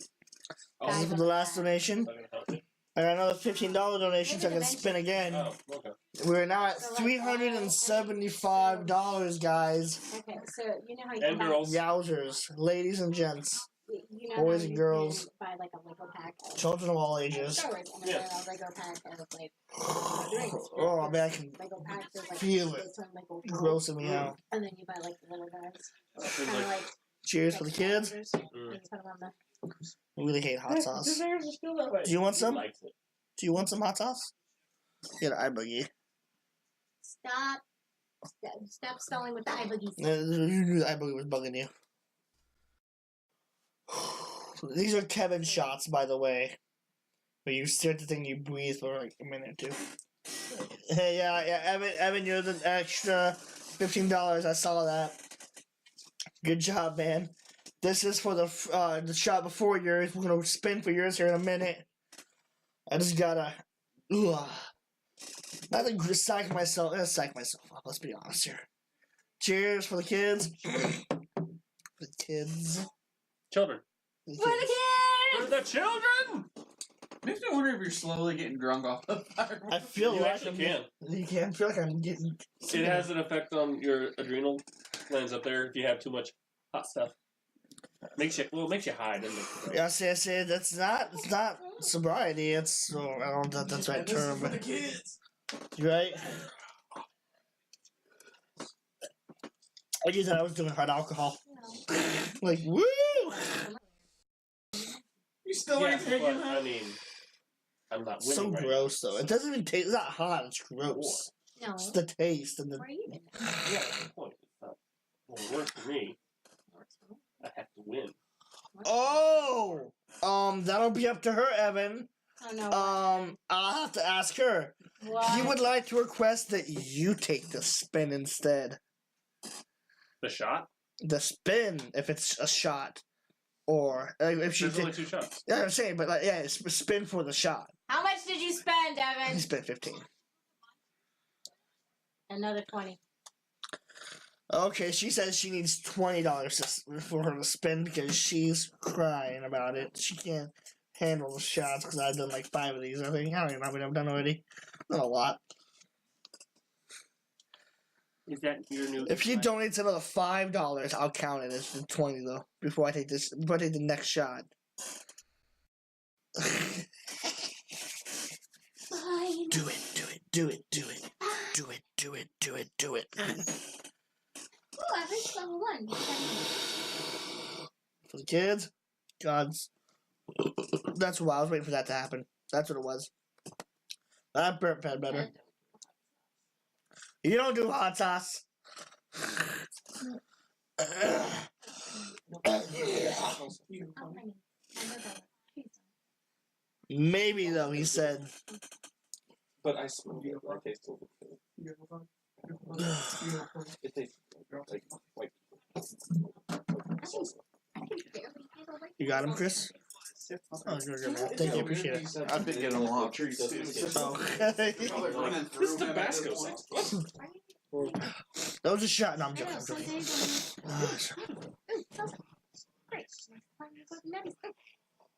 This is for the last donation. Not gonna help me. I got another $15 donation, so I can spin again. Oh, okay. We're now at $375, guys. Okay, so you know how you And can girls. Yowzers, ladies and gents, you know boys how and you girls, can buy like a Lego pack of children of all ages. Star Wars and then a Lego pack of like drinks. Oh, I mean, I can Lego packs of, like, feel it this one, Lego grossing me out. And then you buy like the little guys. Seems Kind of like- like. Cheers for the kids. And you put them on the. I really hate hot sauce. His ears are still that way. Do you want He some? likes it. Do you want some hot sauce? Get an eye boogie. Stop stalling with the eye boogies. The eye boogie was bugging you. These are Kevin shots, by the way. Where you stare at the thing, you breathe for like a minute or two. Hey, yeah, Evan, you're the extra $15. I saw that. Good job, man. This is for the shot before yours. We're gonna spin for yours here in a minute. I just gotta, not to psych myself. Psych myself up. Let's be honest here. Cheers for the kids. For the kids. Children. For the For the kids! For the children! Makes me wonder if you're slowly getting drunk off the fire. I feel You like actually I'm can. You can. I feel like I'm getting. It has an effect on your adrenal glands up there if you have too much hot stuff. Makes you high, doesn't it? Yeah, I say that's not. It's not sobriety. It's I don't know if that's the right term. But you right. I just thought I was doing hard alcohol. Like woo! You still Yeah, ain't taking but, that? I mean, I'm not winning So right gross though. It doesn't even taste. It's not hot. It's gross. No. It's the taste and the. Where are you even? Yeah, that's the point. It's not, well, it works for me. I have to win. Oh, that'll be up to her, Evan. Oh no. I'll have to ask her. What? He would like to request that you take the spin instead. The shot? The spin, if it's a shot, or if she There's only did. 2 shots. Yeah, I'm saying, but like, yeah, it's spin for the shot. How much did you spend, He Evan? spent 15. Another 20. Okay, she says she needs $20 for her to spend because she's crying about it. She can't handle the shots because I've done like 5 of these. I think I don't even know how many I've done already. Not a lot. Is that your new? If she donates another $5, I'll count it as the 20 though. Before I take this, before I take the next shot. Fine. Do it, do it, do it, do it, do it, do it, do it, do it. Oh, I reached level 1. For the kids, God's. That's why I was waiting for that to happen. That's what it was. That burnt pen better. You don't do hot sauce. Maybe though, he said. But I smell it. I taste it. It tastes like white. You got him, Chris? Oh, you're good, man. Thank you, appreciate it. I've been getting a lot of treats too. Okay. This Tabasco sauce. That was a shot. No, I'm joking. I'm joking.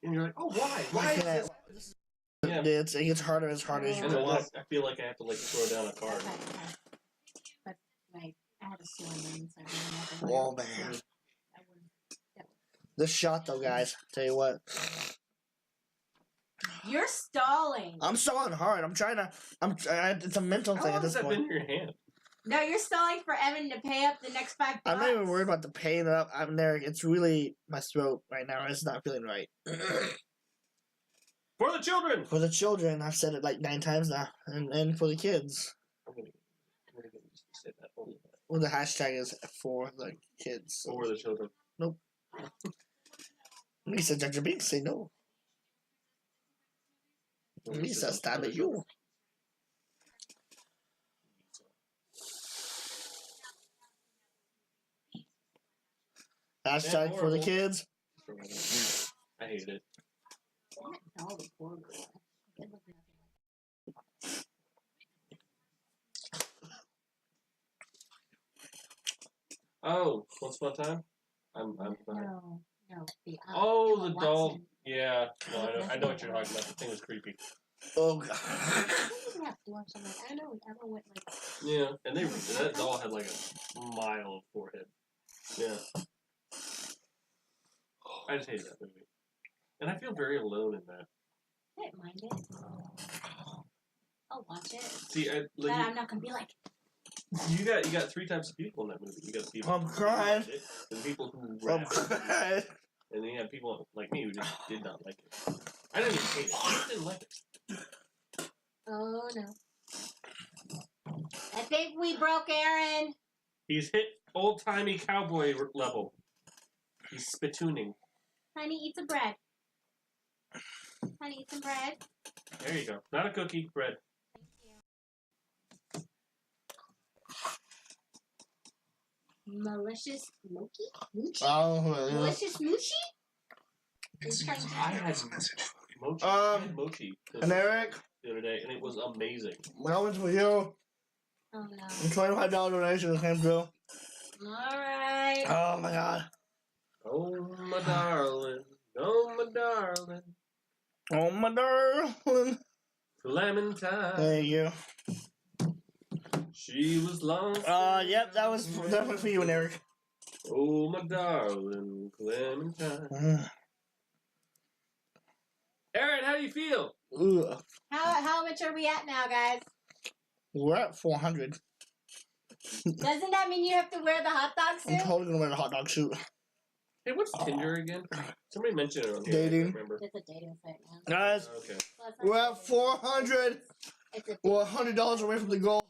And you're like, oh, why? Why is this? Yeah. It gets harder as hard as you And go up. I feel like I have to like throw down a card. But I had a sore inside. Oh man. This shot, though, guys. Tell you what. You're stalling. I'm stalling hard. I'm trying to. It's a mental How thing long at has this that point. been in your hand? No, you're stalling for Evan to pay up the next $5. I'm not even worried about the pain up. I'm there. It's really my throat right now. It's not feeling right. For the children. For the children, I've said it like 9 times now, and for the kids. I'm gonna get used to say that. Only that. Well, the hashtag is for the kids. So. For the children. Nope. Lisa, Dr. Binks, say no. Lisa, stab at you. Hashtag for the kids. I hate it. Oh, once upon a time? I'm fine. No. Oh, the doll. Yeah. No, I know what you're talking about. The thing was creepy. Oh, God. I know. Ever went like. Yeah, and that doll had like a mile of forehead. Yeah. I just hated that movie. And I feel very alone in that. I didn't mind it. I'll watch it. See, But I'm not gonna be like. you got 3 types of people in that movie. You got the people I'm who crying. loved it, and the people who I'm rapped, crying. and then you have people like me who just did not like it. I didn't even hate it. I just didn't like it. Oh no. I think we broke Aaron. He's hit old-timey cowboy level. He's spitooning. Honey, eat some bread. Honey, eat some bread. There you go. Not a cookie, bread. Malicious Mochi? Moochie? Oh, yeah. Malicious Moochie? I had mochi. I had mochi And Eric? the other day, and it was amazing. That one's for you. Oh no. $25 donation came through. Alright. Oh my God. Oh my darling, oh my darling, Oh my darling. Clementine. There you go. She was lost. Yep, that was definitely for you and Eric. Oh my darling, Clementine. Aaron, how do you feel? Ugh. How much are we at now, guys? We're at 400. Doesn't that mean you have to wear the hot dog I'm suit? totally gonna wear the hot dog suit. Hey, what's Tinder again? Somebody mentioned it on here. Dating. I can't remember. It's a dating site now. Guys, Okay. we're at 400. We're $100 away from the goal.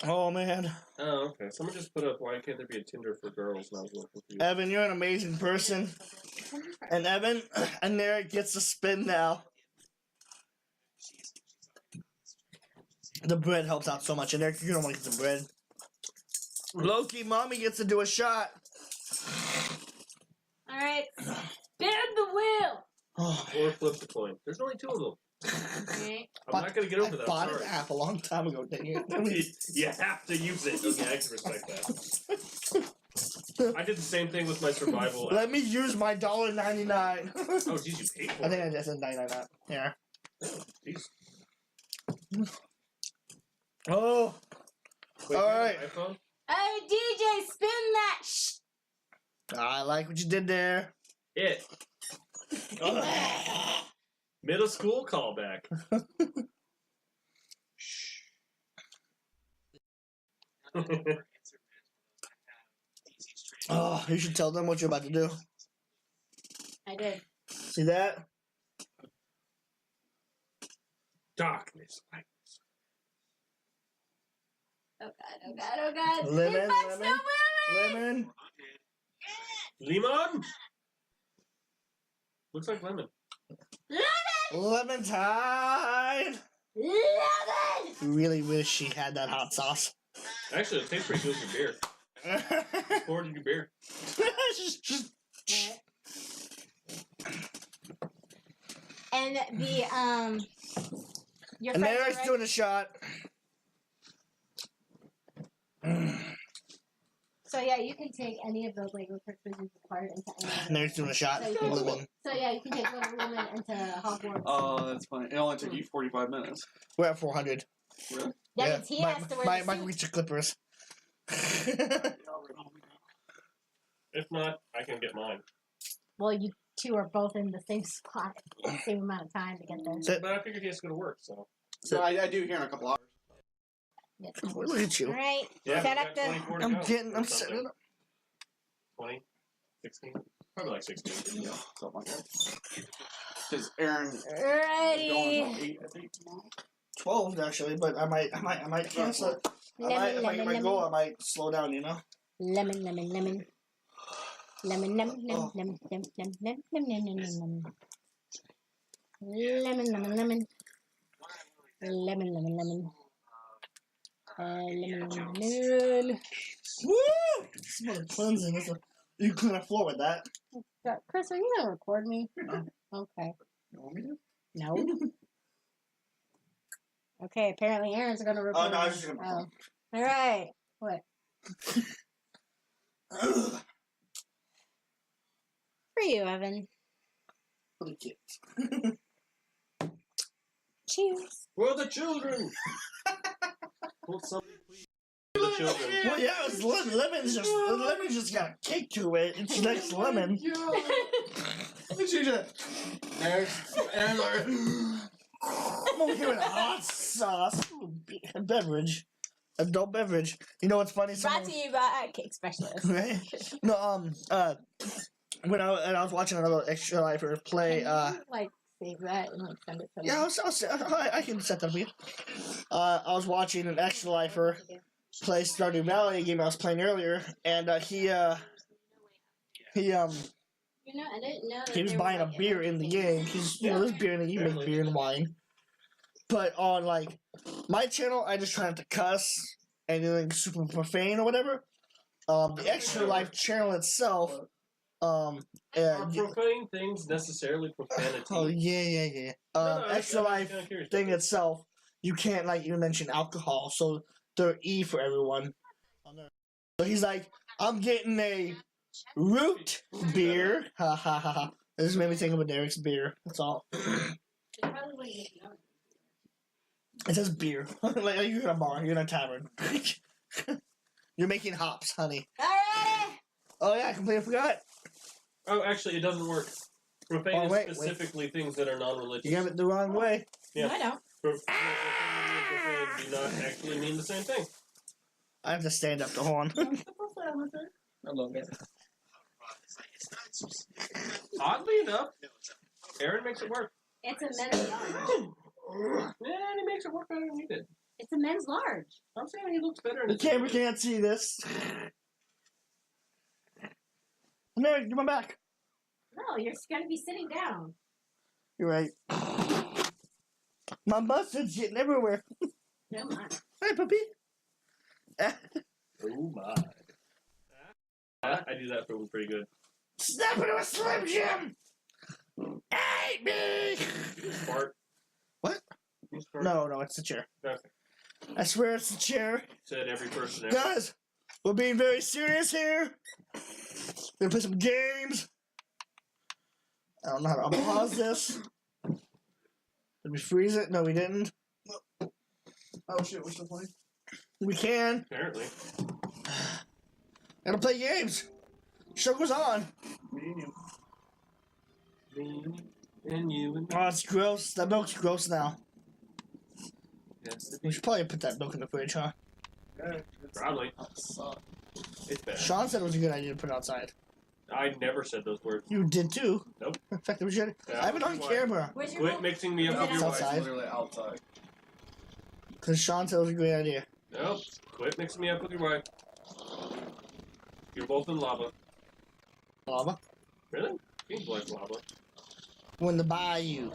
Oh man. Oh, okay. Someone just put up, why can't there be a Tinder for girls? And I was a little confused. Evan, you're an amazing person. And Evan, and Eric gets to spin now. The bread helps out so much. And Eric, you don't want to get the bread. Loki, mommy gets to do a shot. Alright. Spin the wheel! Or flip the coin. There's only 2 of them. Okay. I'm not going to get over I that. bought Sorry. an app a long time ago, dang it. You have to use it. Okay, I can respect that. I did the same thing with my survival app. Let me use my $1.99. Oh, geez, you paid for I it. think I just said 99 app. Yeah. Oh, jeez. Oh. Wait, All right. iPhone? Hey, DJ, spin that I like what you did there. It. Middle school callback. Oh, you should tell them what you're about to do. I did. See that? Darkness. Oh god, oh god, oh god. Lemon, Spin box, lemon, no lemon. Lemon? Looks like lemon. Lemon time. Lemon! Really wish she had that hot sauce. Actually, it tastes pretty good with your beer. Pour it in your beer. And the your And friends Eric's are doing a shot. So yeah, you can take any of those Lego characters required into any of And Eric's doing a shot. So, you can, Lemon. so yeah, you can take Little Woman into Hogwarts. Oh, that's funny. It only took you 45 minutes. We're at 400. Really? Yeah, he has to wear the my suit. reach the clippers. If not, I can get mine. Well, you two are both in the same spot at the same amount of time to get there. But I figured he has to go to work, so. So I do here in a couple hours. Yes. Look at you. All right. Yeah, Set we up got 24 to I'm go getting. or I'm something. setting it up. 20, 16, probably like 16. Yeah, something like that. Because Aaron. Alrighty. Going on 8, I think, tomorrow. 12 actually, but I might cancel it. If I go, I might slow down. You know. Lemon. Lemon. Lemon. Lemon. Woo! Smell cleansing. You clean a floor with that. Chris, are you gonna record me? No. Okay. You want me to? No. Okay, apparently Aaron's gonna record. Oh no, I was me. just gonna. All right. What? For you, Evan. For the kids. Cheers. For the children! Will somebody please? For the children. Well, yeah, it was lemon. Lemon just got a kick to it. It's next lemon. She just. Next. And I'm over here with a hot sauce. Beverage. Adult beverage. You know what's funny? Brought to you by Cake Specialist. Right? No, when I was watching another Extra Lifer play, Can you, like, save that and like send it to me? yeah, I can set that for you. I was watching an Extra Lifer play Stardew Valley, a game I was playing earlier, and he You know, I didn't know that he was there buying a like beer in the game. He's, there's beer in the game, you make beer and wine. But on, like, my channel, I just try not to cuss, anything super profane or whatever. The Extra Life channel itself, Are profane things necessarily profanity? oh, yeah. Extra Life thing itself, you can't, like, even mention alcohol, so they're E for everyone. So he's like, I'm getting a root beer. Ha ha ha ha. This made me think of a Derek's beer. That's all. It says beer. Like you're in a bar. You're in a tavern. You're making hops, honey. Alright. Oh yeah, I completely forgot. Oh, actually, it doesn't work. Profane Oh, wait, is specifically things that are non-religious. You got it the wrong way. Yeah. No, I don't. Profane do not actually mean the same thing. I have to stand up to horn. I love it. Oddly enough, Aaron makes it work. It's a men's large. Yeah, he makes it work better than you did. It's a men's large. I'm saying he looks better in The his camera video. can't see this. Mary, give my back. No, you're gonna be sitting down. You're right. My mustard's getting everywhere. No, mine. Hey, puppy. Oh my. I do that for pretty good. Snap into a Slim Jim. Hey, me. You fart. What? You fart. No, it's the chair. Okay. I swear it's the chair. Said every person ever. Guys, we're being very serious here. We're gonna play some games. I don't know how to unpause this. Did we freeze it? No, we didn't. Oh shit, we're still playing? We can. Apparently. Gotta play games. Show goes on. Me and you. Me and you and Oh, it's gross. That milk's gross now. yes, We should probably put that milk in the fridge, huh? Yeah, probably. It's bad. Sean said it was a good idea to put it outside. I never said those words. You did too. Nope. In fact, we should. Yeah, I have it on why? camera. Where's your Quit milk? mixing me up with It's your outside. wife. Literally outside. Because Sean said it was a great idea. Nope. Quit mixing me up with your wife. You're both in lava. Lava. Really? Seems like lava. When the bayou.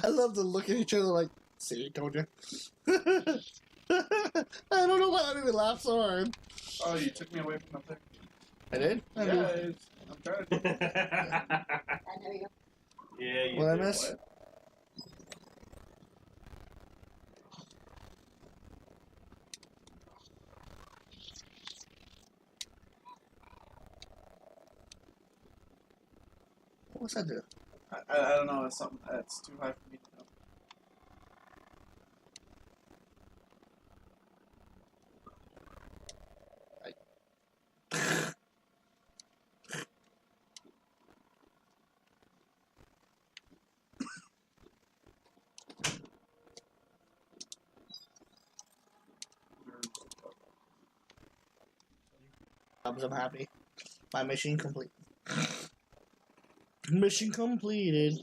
I love to look at each other like, see, told you. I don't know why I didn't laugh so hard. Oh, you took me away from the thing. I did? I Yeah, did. I'm trying to. There you go. Yeah, you What I did. miss? What? What's that do? I don't know. It's something that's too high for me to know. jobs. I'm happy. My mission complete. Mission completed.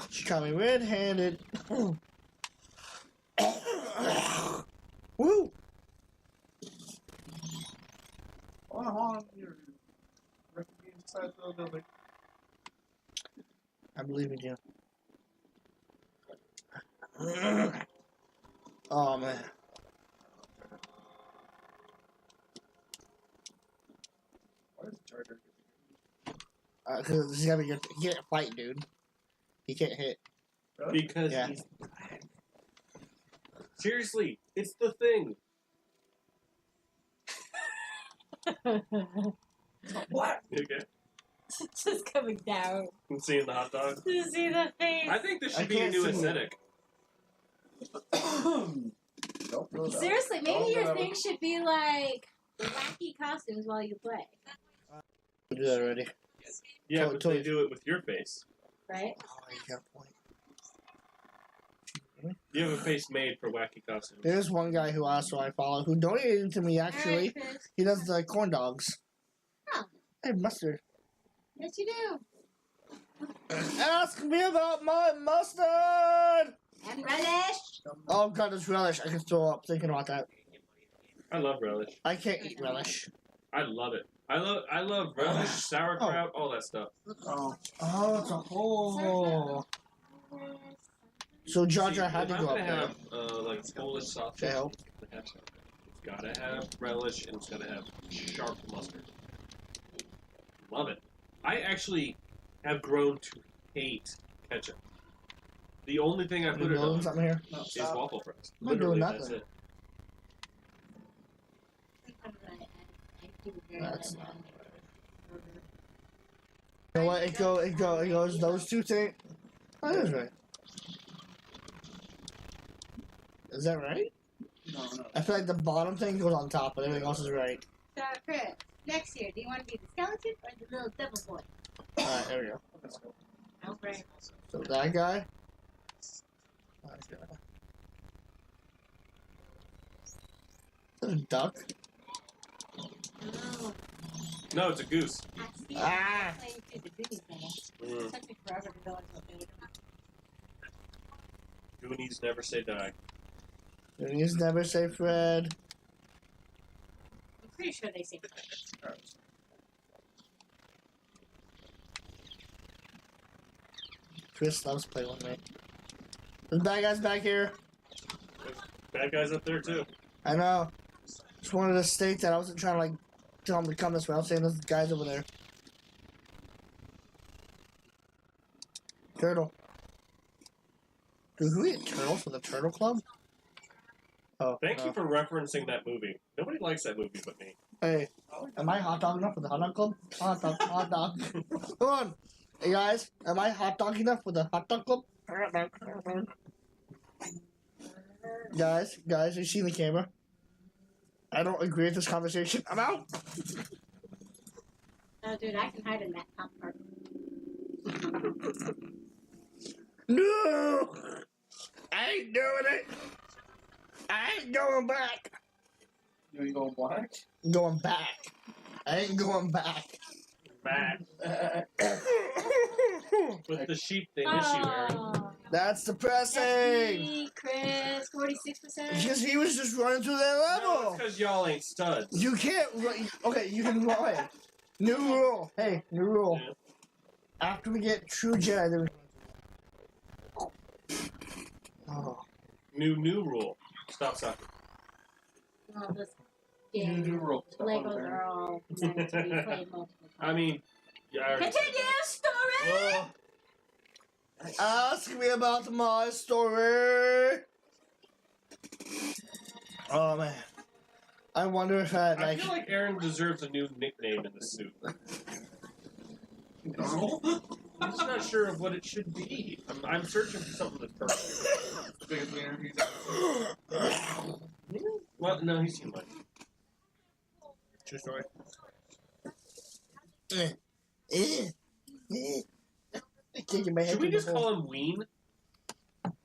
She caught me red-handed. Woo! Hold on, you're inside the building. I believe in you. Oh man. What is Charger? Because he's gotta be good. He can't fight, dude. He can't hit. Because Yeah. he's... Seriously, it's the thing. What? You okay? It's just coming down. I'm seeing the hot dog. You see the face? I think this I should be a can't new see it. aesthetic. Don't throw that. Seriously, maybe Don't your throw thing should be like wacky costumes while you play, We did that already. Yeah, So- but so- they do it with your face. right? Oh, you got a point. You have a face made for wacky costumes. There's one guy who also I follow who donated to me actually. Alright, Chris. He does the corn dogs. Oh. Hey, mustard. Yes, you do. Ask me about my mustard! And relish. Oh god, it's relish. I can throw up thinking about that. I love relish. I can't eat relish. I love it. I love relish, sauerkraut, all that stuff. Oh. Oh, it's a hole. So Georgia had to if go I'm up gonna there. have like Polish sausage, Say help. it's gotta have relish and it's gotta have sharp mustard. Love it. I actually have grown to hate ketchup. The only thing I Are put you it building on something here? is waffle fries. I'm not doing Literally, that's nothing. it. That's not. You know what? It goes those two things. Oh, that is right. Is that right? No. I feel like the bottom thing goes on top, but everything else is right. So, Chris, next year, do you want to be the skeleton or the little devil boy? Alright, there we go. Let's go. Okay. So that guy. That guy. Is that a duck? Oh, No, it's a goose. I see. Ah. Playing through the Goonies thing. Mm. It took me forever to go into a Goonies. Goonies never say die. Goonies never say Fred. I'm pretty sure they say Chris loves playing with me. There's bad guys back here. There's bad guys up there too. I know. Just wanted to state that I wasn't trying to like tell them to come this way. I was saying there's guys over there. Turtle. Dude, who ate turtles for the Turtle Club? Oh, Thank no. you for referencing that movie. Nobody likes that movie but me. Hey, am I hot dog enough for the hot dog club? Hot dog, hot dog. Come on. Hey guys, am I hot dog enough for the hot dog club? Guys, you see the camera? I don't agree with this conversation. I'm out. Oh, dude, I can hide in that top part. No! I ain't doing it. I ain't going back. You ain't going black? I'm going back. I ain't going back. Back. With the sheep they miss you, Aaron. That's depressing. Me, Chris, 46%. Because he was just running through that No, level. it's because y'all ain't studs. You can't run. Okay, you can run. New rule. Hey, new rule. Yeah. After we get true Jedi, then we. Oh. New rule. Stop sucking. Well, this game, New rule. Stop on Legos there. are all meant to be played multiple times. I mean, yeah, I already said Continue, that. story! Ask me about my story. Oh man, I wonder if I I like. feel like Aaron deserves a new nickname in the suit. I'm just not sure of what it should be. I'm searching for something that's perfect. Biggest wiener he's Well, no, he's too much. True story. I can't get my head Should we through the just hole. call him Ween?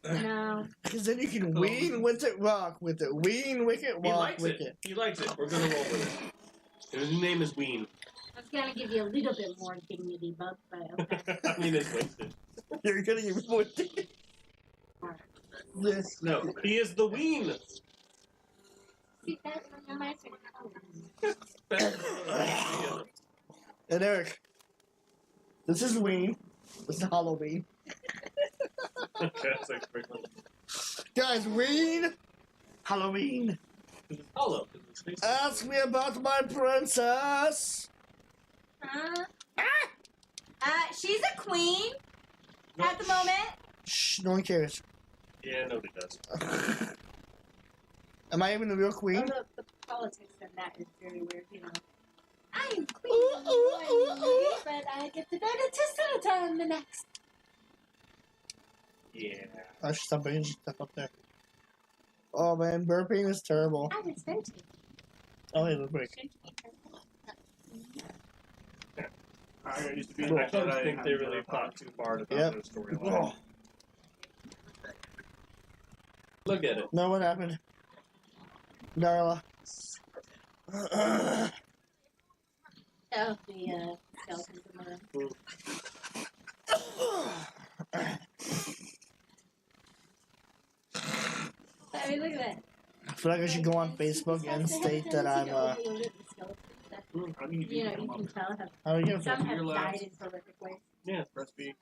No. Because then you can wean with it, rock with it. Wean, wicket, He walk likes with it. it. He likes it. We're gonna roll with it. His name is WEEN. I was gonna give you a little bit more dignity, Bub, but okay. I mean, it's wasted. You're gonna give me more dignity. Yes. No, he is the WEEN. See, that's on my And Eric, this is WEEN. This is Halloween. Okay, that's like sprinkling. Guys, WEEN, Halloween. Hollow. Ask me about my princess. She's a queen at the moment. Shh, no one cares. Yeah, nobody does. Am I even the real queen? Although the politics in that is very weird, you know. I'm queen, but I get to go to Senator in the next. Yeah. I should stop bringing stuff up there. Oh man, burping is terrible. I was voting. Oh, wait, let's break. I used to be. I don't think they really thought too hard about Yep. their storyline. Look at it. No, what happened? Darla. Oh, the skeletons in the room. I mean, look at that. I feel like I should go on Facebook and state that I'm, I mean, You know, you can tell How do you get some it? have died in horrific ways. Yeah, press B.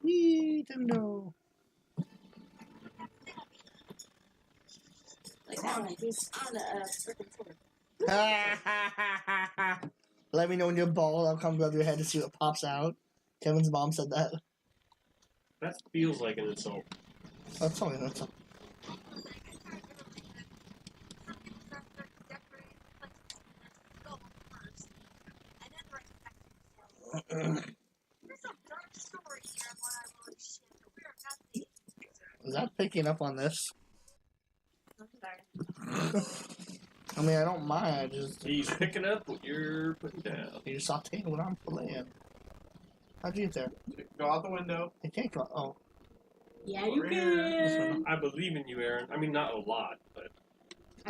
Nintendo. Like that one, he's on a freaking sword. Let me know when you're bald. I'll come above your head to see what pops out. Kevin's mom said that. That feels like an insult. That's only an insult. Is that picking up on this? I'm sorry. I mean, I don't mind. I just He's picking up what you're putting down. you're sauteing what I'm filleting. How'd you get there? Go out the window. I can't go. Oh, Yeah, you Over here. can. I believe in you, Aaron. I mean, not a lot, but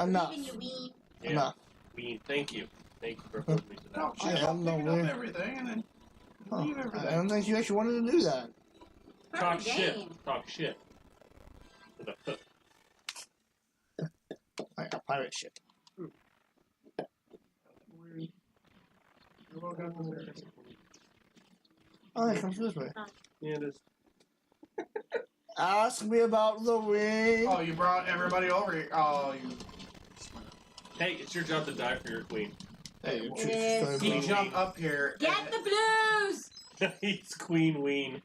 enough. Believe in you, Ween. yeah. Enough. WEEN, thank you. Thank you for holding me to that. No, I she's am picking nowhere. up everything and then Oh, leave everything. I don't think you actually wanted to do that. Talk Perfect shit. game. Talk shit. With a hook. Like a pirate ship. Oh, it comes this way. Yeah, it is. Ask me about the wing. Oh, you brought everybody over here. Oh, you. Hey, it's your job to die for your queen. Hey, you're Yes. He jumped up here. Get the blues! He's Queen WEEN.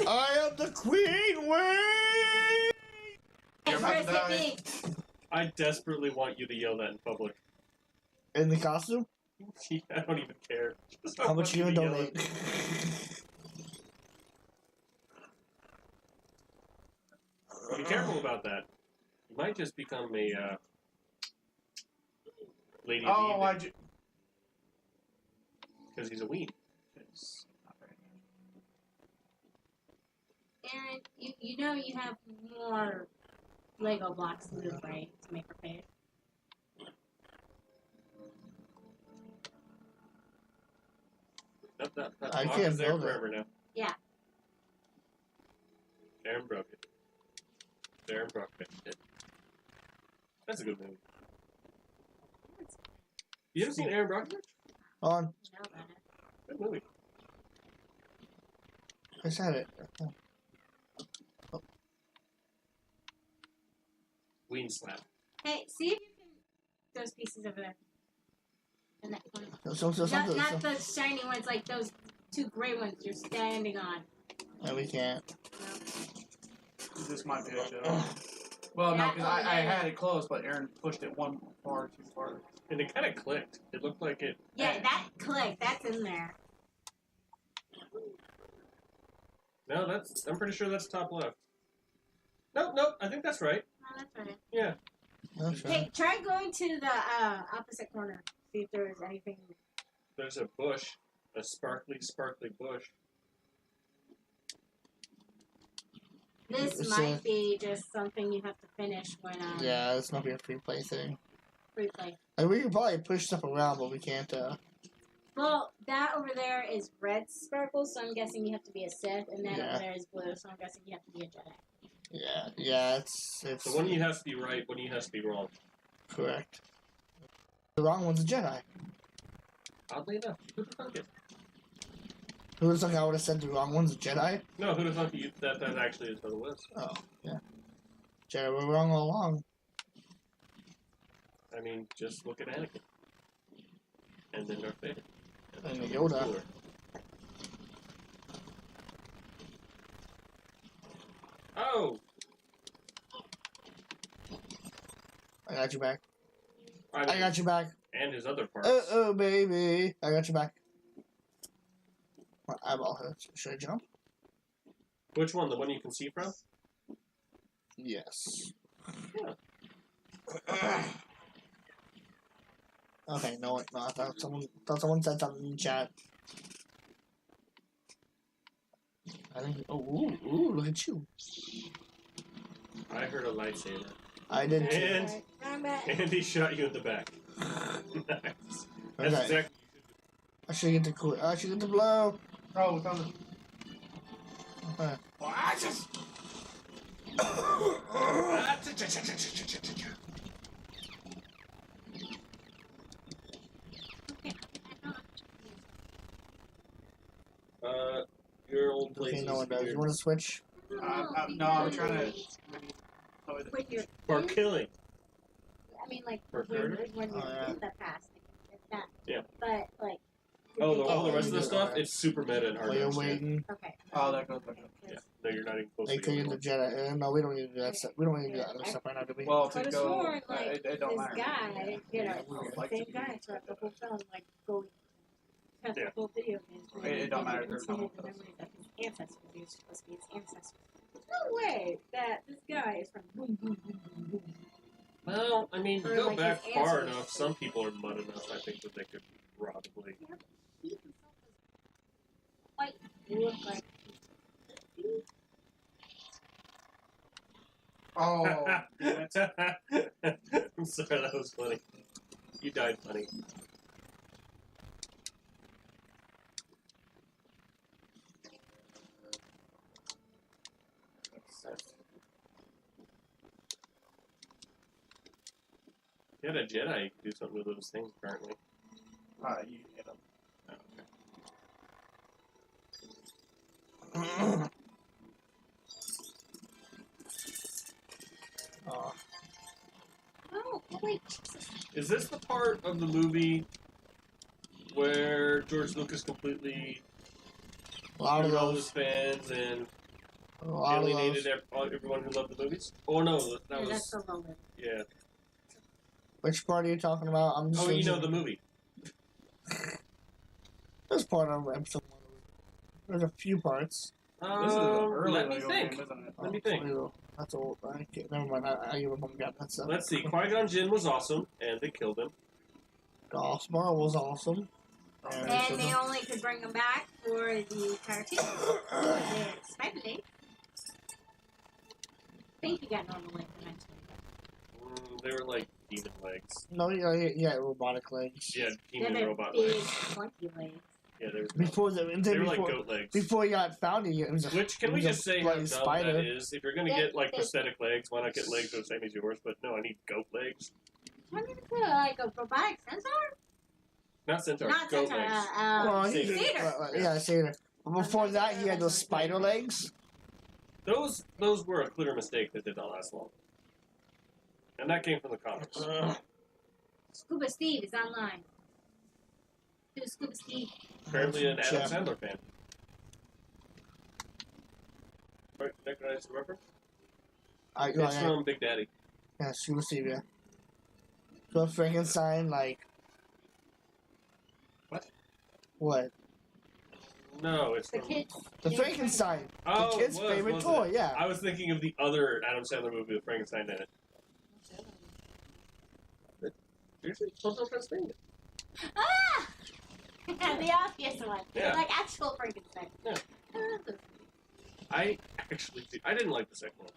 I am the queen wing. You're about to die. Press it. I desperately want you to yell that in public. In the costume? I don't even care. Just How much want you gonna to yell donate? it. Be careful about that. You might just become a lady of Oh, the why'd you? because he's a WEEN. Aaron, you know you have more Lego blocks to move, right? To make her face. That I block can't is there build it. forever now. Yeah. Aaron broke it. Aaron broke it. That's a good movie. You haven't seen Aaron Brockovich? On. Know about it. Good movie. I said it. Oh. WEEN slap. Hey, see if you can those pieces over there. In that corner. So, Not the shiny ones, like those two gray ones you're standing on. No, we can't. This might be a joke. Well, no, because I had it close, but Aaron pushed it one far too far. And it kind of clicked. It looked like it. Yeah, that click, that's in there. No, that's. I'm pretty sure that's top left. Nope. I think that's right. No, that's right. Yeah. That's right. Hey, try going to the opposite corner. See if there is anything. There's a bush, a sparkly bush. This It's might be just something you have to finish when. Yeah, it's not be a free play thing. briefly. Like, we can probably push stuff around, but we can't. Well, that over there is red sparkles, so I'm guessing you have to be a Sith, and that Yeah. over there is blue, so I'm guessing you have to be a Jedi. Yeah, it's. So one of you has to be right, one of you has to be wrong. Correct. The wrong one's a Jedi. Oddly enough, who'd have thunk it? Who would have thought I would have said the wrong one's a Jedi? No, who'd have thunk that actually is what it was? Oh, yeah. Jedi were wrong all along. I mean, just look at Anakin. And then Darth Vader. And Yoda. Cooler. Oh! I got you back. I got you back. And his other parts. Oh, baby. I got you back. My eyeball hurts. Should I jump? Which one? The one you can see from? Yes. Yeah. Okay, no, I thought someone said something in chat. I think. Oh, ooh, look at you. I heard a lightsaber. I did too. And Andy shot you in the back. Nice. That's Okay. exactly. I should get the cool. I should get the blow. Oh, coming. Okay. Your old place. Okay, no one does. You want to switch? No, I'm trying to. When you're For killing. I mean, like, For when murder? you're yeah. in the past, like that. Yeah. But, like... Oh, the rest of the stuff, it's super meta and hard While to you're understand. waiting. Okay. Oh, that goes back. Yeah. No, you're not even close They to could it. get the Jedi. No, we don't need to do that stuff. We don't need to do that other stuff right now, do we? Well, I to was go, sworn, like, it don't this matter. guy, you know, the Like same to guy throughout the whole film, like, going past Yeah. the whole video game. It don't matter if they're Continue coming the memories of his ancestors. He was supposed to be his ancestors. There's no way that this guy is from boom, boom, boom, boom, boom. Well, I mean, Or, go like, back his far ancestors. enough. Some people are mud enough, I think, that they could probably. He himself was white. He looked like... Oh, I'm sorry, that was funny. You died funny. If you had a Jedi, you could do something with those things, apparently. you hit him. Oh. Oh, wait. Is this the part of the movie where George Lucas completely A lot of threw all his those. fans and A lot of alienated those. everyone who loved the movies? Oh no, that Yeah, was that's the moment. yeah. Which part are you talking about? I'm just. Oh, you know the movie. This part of episode 1. There's a few parts. This is an early let me Lego think. game, isn't it? Let me think. Oh, that's old. I can't, never mind. I give up on that stuff. Let's see. Qui-Gon Jinn was awesome, and they killed him. Darth Maul was awesome. And they only could bring him back for the cartoon. Especially. I think he got normal length eventually. They were like demon legs. No, yeah, robotic legs. Yeah, They demon had robot big, legs. clunky legs. Yeah, they were. Before they were like before, goat legs. Before he got found, it was a, Which can it we was a just say how bloody dumb spider. that is? If you're gonna get like prosthetic legs, why not get legs the same as yours? But no, I need goat legs. What did you say? Like a robotic sensor? Not centaur. Not goat sensor. legs. Well, Cedar. yeah, Cedar. But before that, he had those spider legs. Those were a clear mistake that did not last long. And that came from the comics. Scuba Steve is online. Who's Scuba Steve? Apparently an Adam Yeah. Sandler fan. Recognize the reference? It's from Big Daddy. Yeah, Scuba Steve, yeah. So Frankenstein, like... What? What? No, it's The from... kids. The Frankenstein. Oh, the kid's it was, favorite wasn't toy, it? yeah. I was thinking of the other Adam Sandler movie with Frankenstein in it. Seriously? Hotel Transylvania. Ah! The obvious one. Yeah. Like actual Frankenstein. Yeah. I actually did. I didn't like the second one.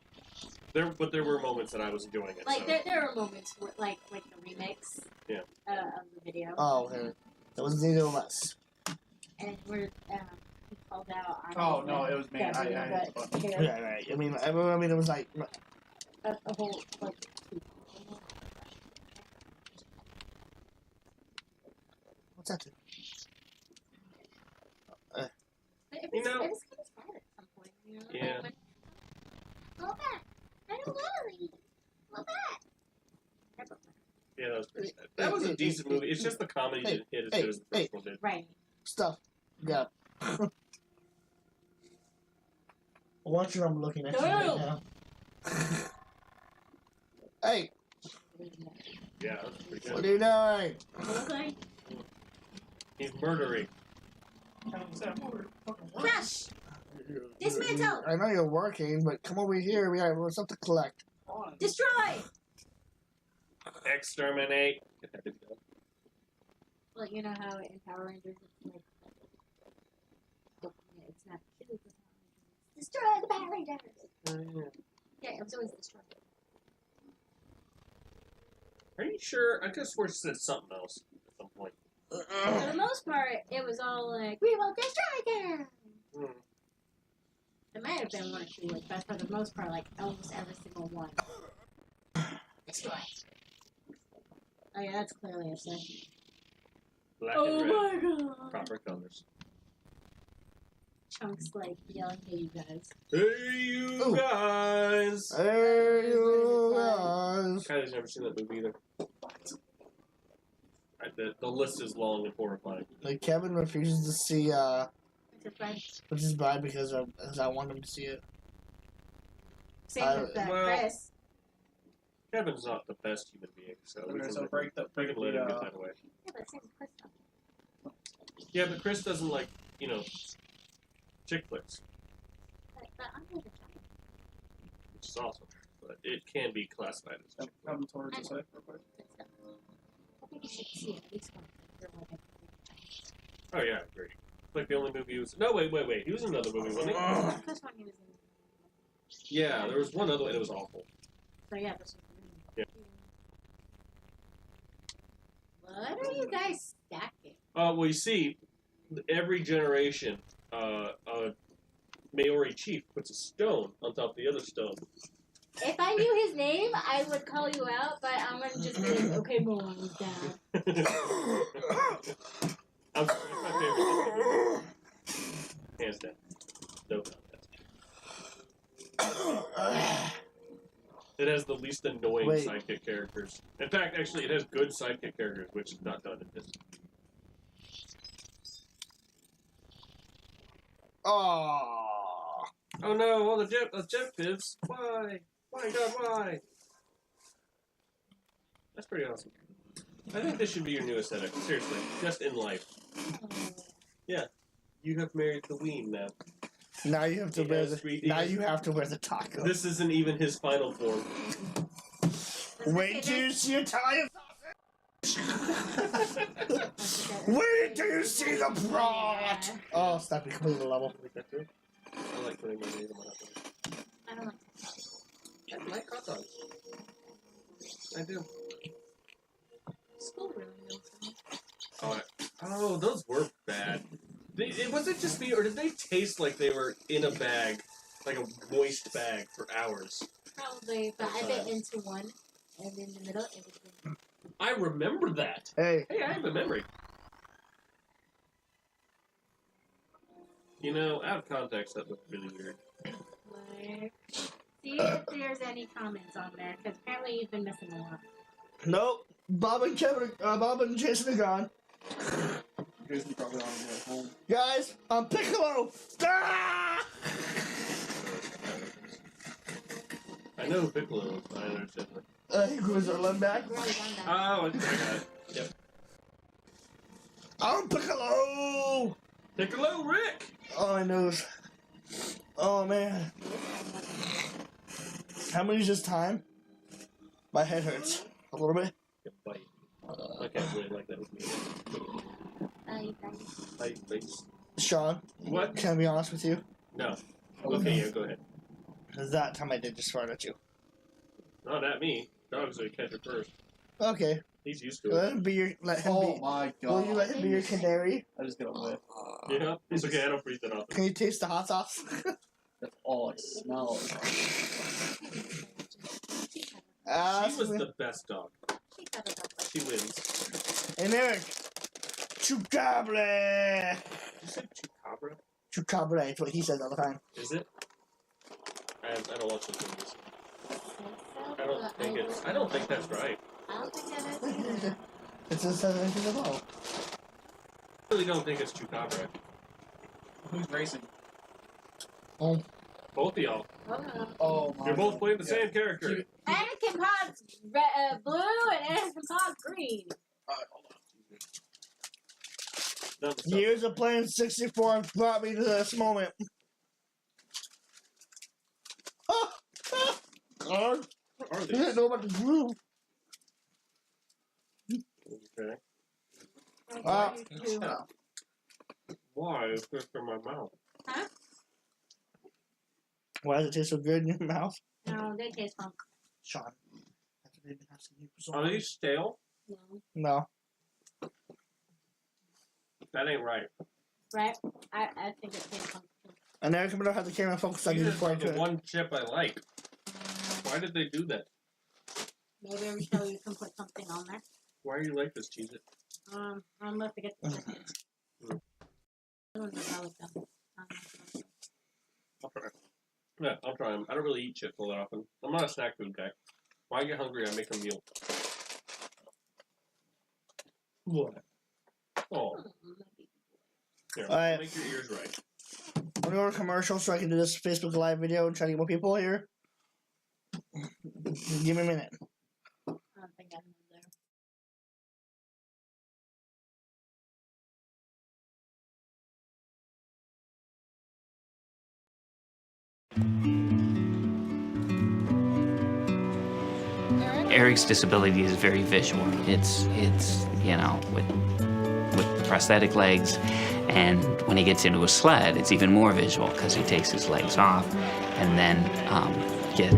But there were moments that I was enjoying it. Like so. there are moments where, like the remix. Yeah. Of the video. Oh, okay. That was neither of us. And we're he called out. Oh no, it was me. I hit the button. Yeah, right. I mean, it was like a whole like. what's that? It You know- was kind of sad at some point. You know? Yeah. Like, go back. I don't want to leave. Go back. Yeah, that was pretty sad. That was a decent movie. It's just the comedy didn't hit as good as the first one did. Right. Stuff. Yeah. Watch what I'm looking at you right now. Hey, Yeah, that was pretty what good. are you doing? Okay. He's murdering. Crush. Dismantle. I know you're working, but come over here. We have stuff to collect. Destroy. Exterminate. Well, you know how in Power Rangers it's like it's not kill the Power Rangers. Destroy the Power Rangers. Yeah, it was always destroy. Are you sure? I could have swore she said something else at some point. For the most part, it was all like, we will destroy them. Mm. There might have been one or two, like, but for the most part, like, almost every single one. Destroy. Oh yeah, that's clearly a sin. Black Oh and red. my god. Proper colors. Chunks like yelling, hey you guys. Hey, you guys! Hey, you guys! Kylie's never seen that movie either. Right, the list is long and horrifying. Like Kevin refuses to see which is bad because I want him to see it. Same with Chris. Kevin's not the best human being, so we Okay, can, so break the let him get that away. Yeah, but same with Chris. Yeah, but Chris doesn't like, chick flicks, But I'm with the child. which is awesome. But it can be classified as chick flick. Come towards the side real quick. I think you should see it at least once. Oh yeah, great. It's like the only movie he was. No, wait. He was in another movie, wasn't he? The first one he was in. Yeah, there was one other one. It was awful. So yeah, this was Yeah. What are you guys stacking? Well, you see, every generation, Maori chief puts a stone on top of the other stone. If I knew his name, I would call you out, but I'm gonna just be like, okay, Moan was down. It's my favorite. Hands down. No contest. It has the least annoying sidekick characters. In fact, actually, it has good sidekick characters, which is not done in this. Oh. Oh no! All the objectives. Why? Why, God? Why? That's pretty awesome. I think this should be your new aesthetic. Seriously, just in life. Yeah, you have married the WEEN now. Now you have to wear the. Now you have to wear the taco. This isn't even his final form. Wait till you see Italian sausage. Wait till you see the brat. Oh, stop! You completely level. I like putting my name on my I don't know. I like hot dogs. I do. School really knows. Oh, those were bad. Was it just me, or did they taste like they were in a bag, like a moist bag, for hours? Probably, but I bit into one, and in the middle, it was good. I remember that. Hey, I have a memory. Out of context, that looked really weird. Like, see if there's any comments on there, because apparently you've been missing a lot. Nope. Bob and Jason are gone. Jason probably on his way home. Guys, I'm Piccolo. Ah! I know who Piccolo is, but I understand that. He was our limb back. Oh, I got it. Yep. I'm Piccolo. Piccolo Rick. Oh, my nose. Oh man. How many is this time? My head hurts a little bit. Bite. I can't really like that with me. Bite. Sean. What? Can I be honest with you? No. Okay, yeah, go ahead. Because that time I did just fart at you. Not at me. Dog's gonna catch it first. Okay. He's used to Let it. him be your. Let him Oh be. my god. Will you let him be your canary? I just got a whiff. Yeah, it's okay. I don't breathe that often. Can you taste the hot sauce? That's all I smell. She was the best dog. She wins. And Eric, Chupacabra. You said chupacabra? Chupacabra. It's what he says all the time. Is it? I don't watch those movies. I don't think that's right. I don't think that is either. It just says anything at all. I really don't think it's chupacabra. Who's racing? Oh. Both of y'all. Oh my. You're both playing the same character. Anakin Pod's blue and Anakin Pod's green. Years of playing 64 brought me to this moment. God. What are You didn't know about the groove. Okay. Why is this in my mouth? Huh? Why does it taste so good in your mouth? No, they taste funk. Sean. That's what they've been asking you for so Are long. these stale? No. That ain't right. Right? I think it tastes funk. And Eric, I'm gonna have the camera focus on you These before I are the could. one chip I like. Why did they do that? Maybe every show you can put something on there. Why do you like this, Cheez-It? I'm left to get the biscuits. I don't know how it's done. I'll try. Yeah, I'll try them. I don't really eat chips all that often. I'm not a snack food guy. When I get hungry, I make a meal. What? Oh. Here, Alright. make your ears right. I'm gonna go to commercial so I can do this Facebook Live video and try to get more people here. Give me a minute. I don't think I'm there. Eric's disability is very visual. It's you know, with prosthetic legs, and when he gets into a sled, it's even more visual because he takes his legs off and then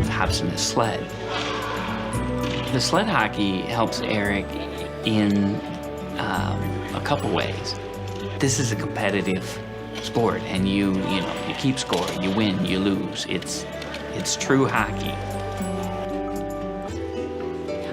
hops in his sled. The sled hockey helps Eric in a couple ways. This is a competitive sport, and you keep score, you win, you lose. It's true hockey.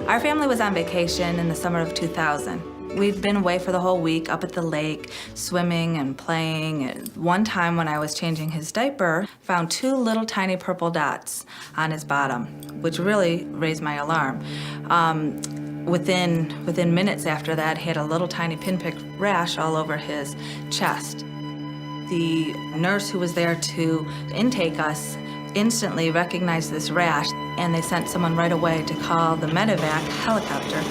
Our family was on vacation in the summer of 2000. We'd been away for the whole week up at the lake, swimming and playing. And one time when I was changing his diaper, found 2 little tiny purple dots on his bottom, which really raised my alarm. Within minutes after that, he had a little tiny pinprick rash all over his chest. The nurse who was there to intake us instantly recognized this rash, and they sent someone right away to call the medevac helicopter.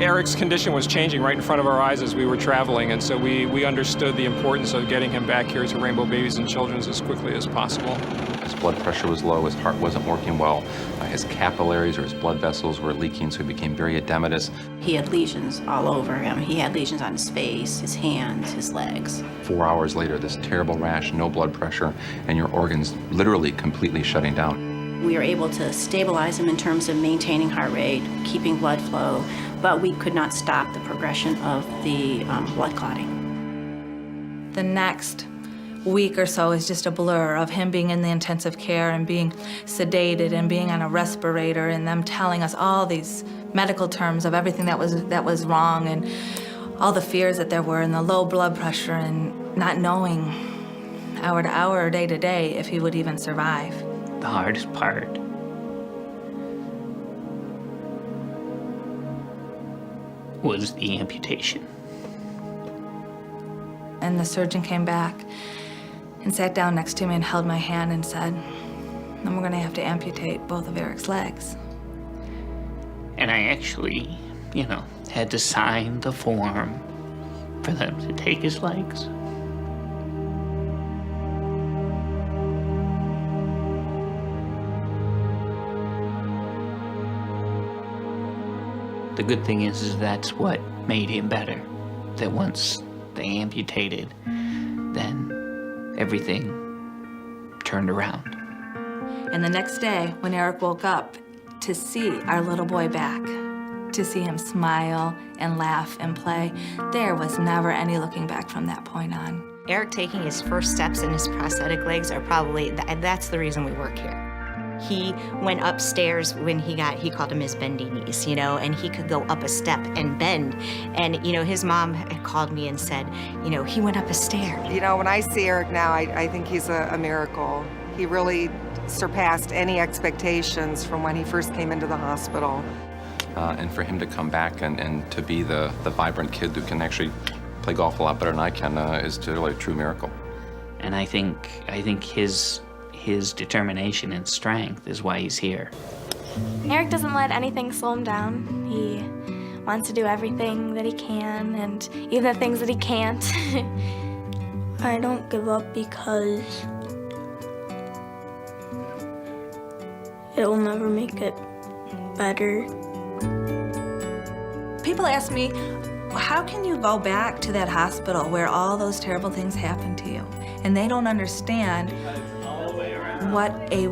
Eric's condition was changing right in front of our eyes as we were traveling, and so we understood the importance of getting him back here to Rainbow Babies and Children's as quickly as possible. His blood pressure was low, his heart wasn't working well, his capillaries or his blood vessels were leaking, so he became very edematous. He had lesions all over him. He had lesions on his face, his hands, his legs. 4 hours later, this terrible rash, no blood pressure, and your organs literally completely shutting down. We were able to stabilize him in terms of maintaining heart rate, keeping blood flow, but we could not stop the progression of the blood clotting. The next week or so is just a blur of him being in the intensive care and being sedated and being on a respirator, and them telling us all these medical terms of everything that was wrong, and all the fears that there were, and the low blood pressure, and not knowing hour to hour or day to day if he would even survive. The hardest part was the amputation. And the surgeon came back and sat down next to me and held my hand and said, "Then we're gonna have to amputate both of Eric's legs." And I actually, had to sign the form for them to take his legs. The good thing is that's what made him better. That once they amputated, then everything turned around. And the next day, when Eric woke up, to see our little boy back, to see him smile and laugh and play, there was never any looking back from that point on. Eric taking his first steps in his prosthetic legs are probably, that's the reason we work here. He went upstairs when he called him his bendy knees, you know, and he could go up a step and bend. And, you know, his mom had called me and said, you know, he went up a stair. You know, when I see Eric now, I think he's a miracle. He really surpassed any expectations from when he first came into the hospital. And for him to come back and to be the vibrant kid who can actually play golf a lot better than I can is really a true miracle. And I think his determination and strength is why he's here. Eric doesn't let anything slow him down. He wants to do everything that he can, and even the things that he can't. I don't give up because it will never make it better. People ask me, how can you go back to that hospital where all those terrible things happened to you? And they don't understand what a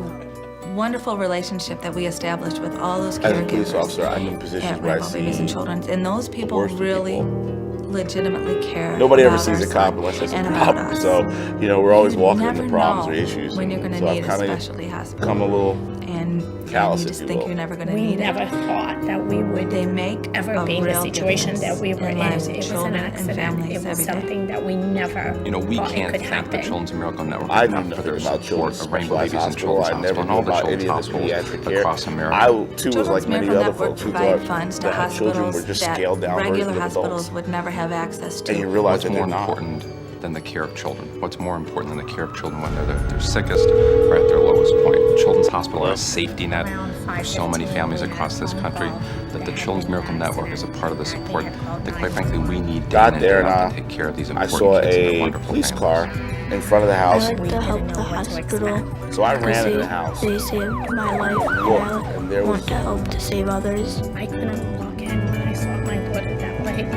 wonderful relationship that we established with all those caregivers. As a police officer, I'm in positions where I see babies and children, and those people really legitimately care. Nobody ever about sees our a cop son unless there's a and about problem. us. So, you know, we're always You walking never into problems know or issues. when you're and going so to I've need a kinda specialty hospital. become a little and callous, you if just you think will. you're never going to We need never it. thought that we would ever be in the situation that we were in. It was an accident. It was something that we never You know, we thought it can't could thank the happen. Children's Miracle Network I knew enough for their nothing about support children's of Rainbow specialized Babies and hospital. Children's I never Hospital and knew all the about children's any of this hospitals pediatric care. across America. I, too, was like many Miracle other Network folks who provide thought funds to that children were hospitals just that scaled down regular versions of hospitals adults. would never have access to. And you realize What's that more they're not. important than the care of children? What's more important than the care of children when they're their sickest or at their lowest point? The Children's Hospital is a safety net for so many families across this country that the Children's Miracle Network is a part of the support that, quite frankly, we need day in Got and there day and out to take care of these I important saw kids and their a wonderful police families. car in front of the I house. like to help the hospital. So I ran because in the house. They saved my life, Looked, and and there I was want to help to save others. I couldn't walk in when I saw my daughter that way.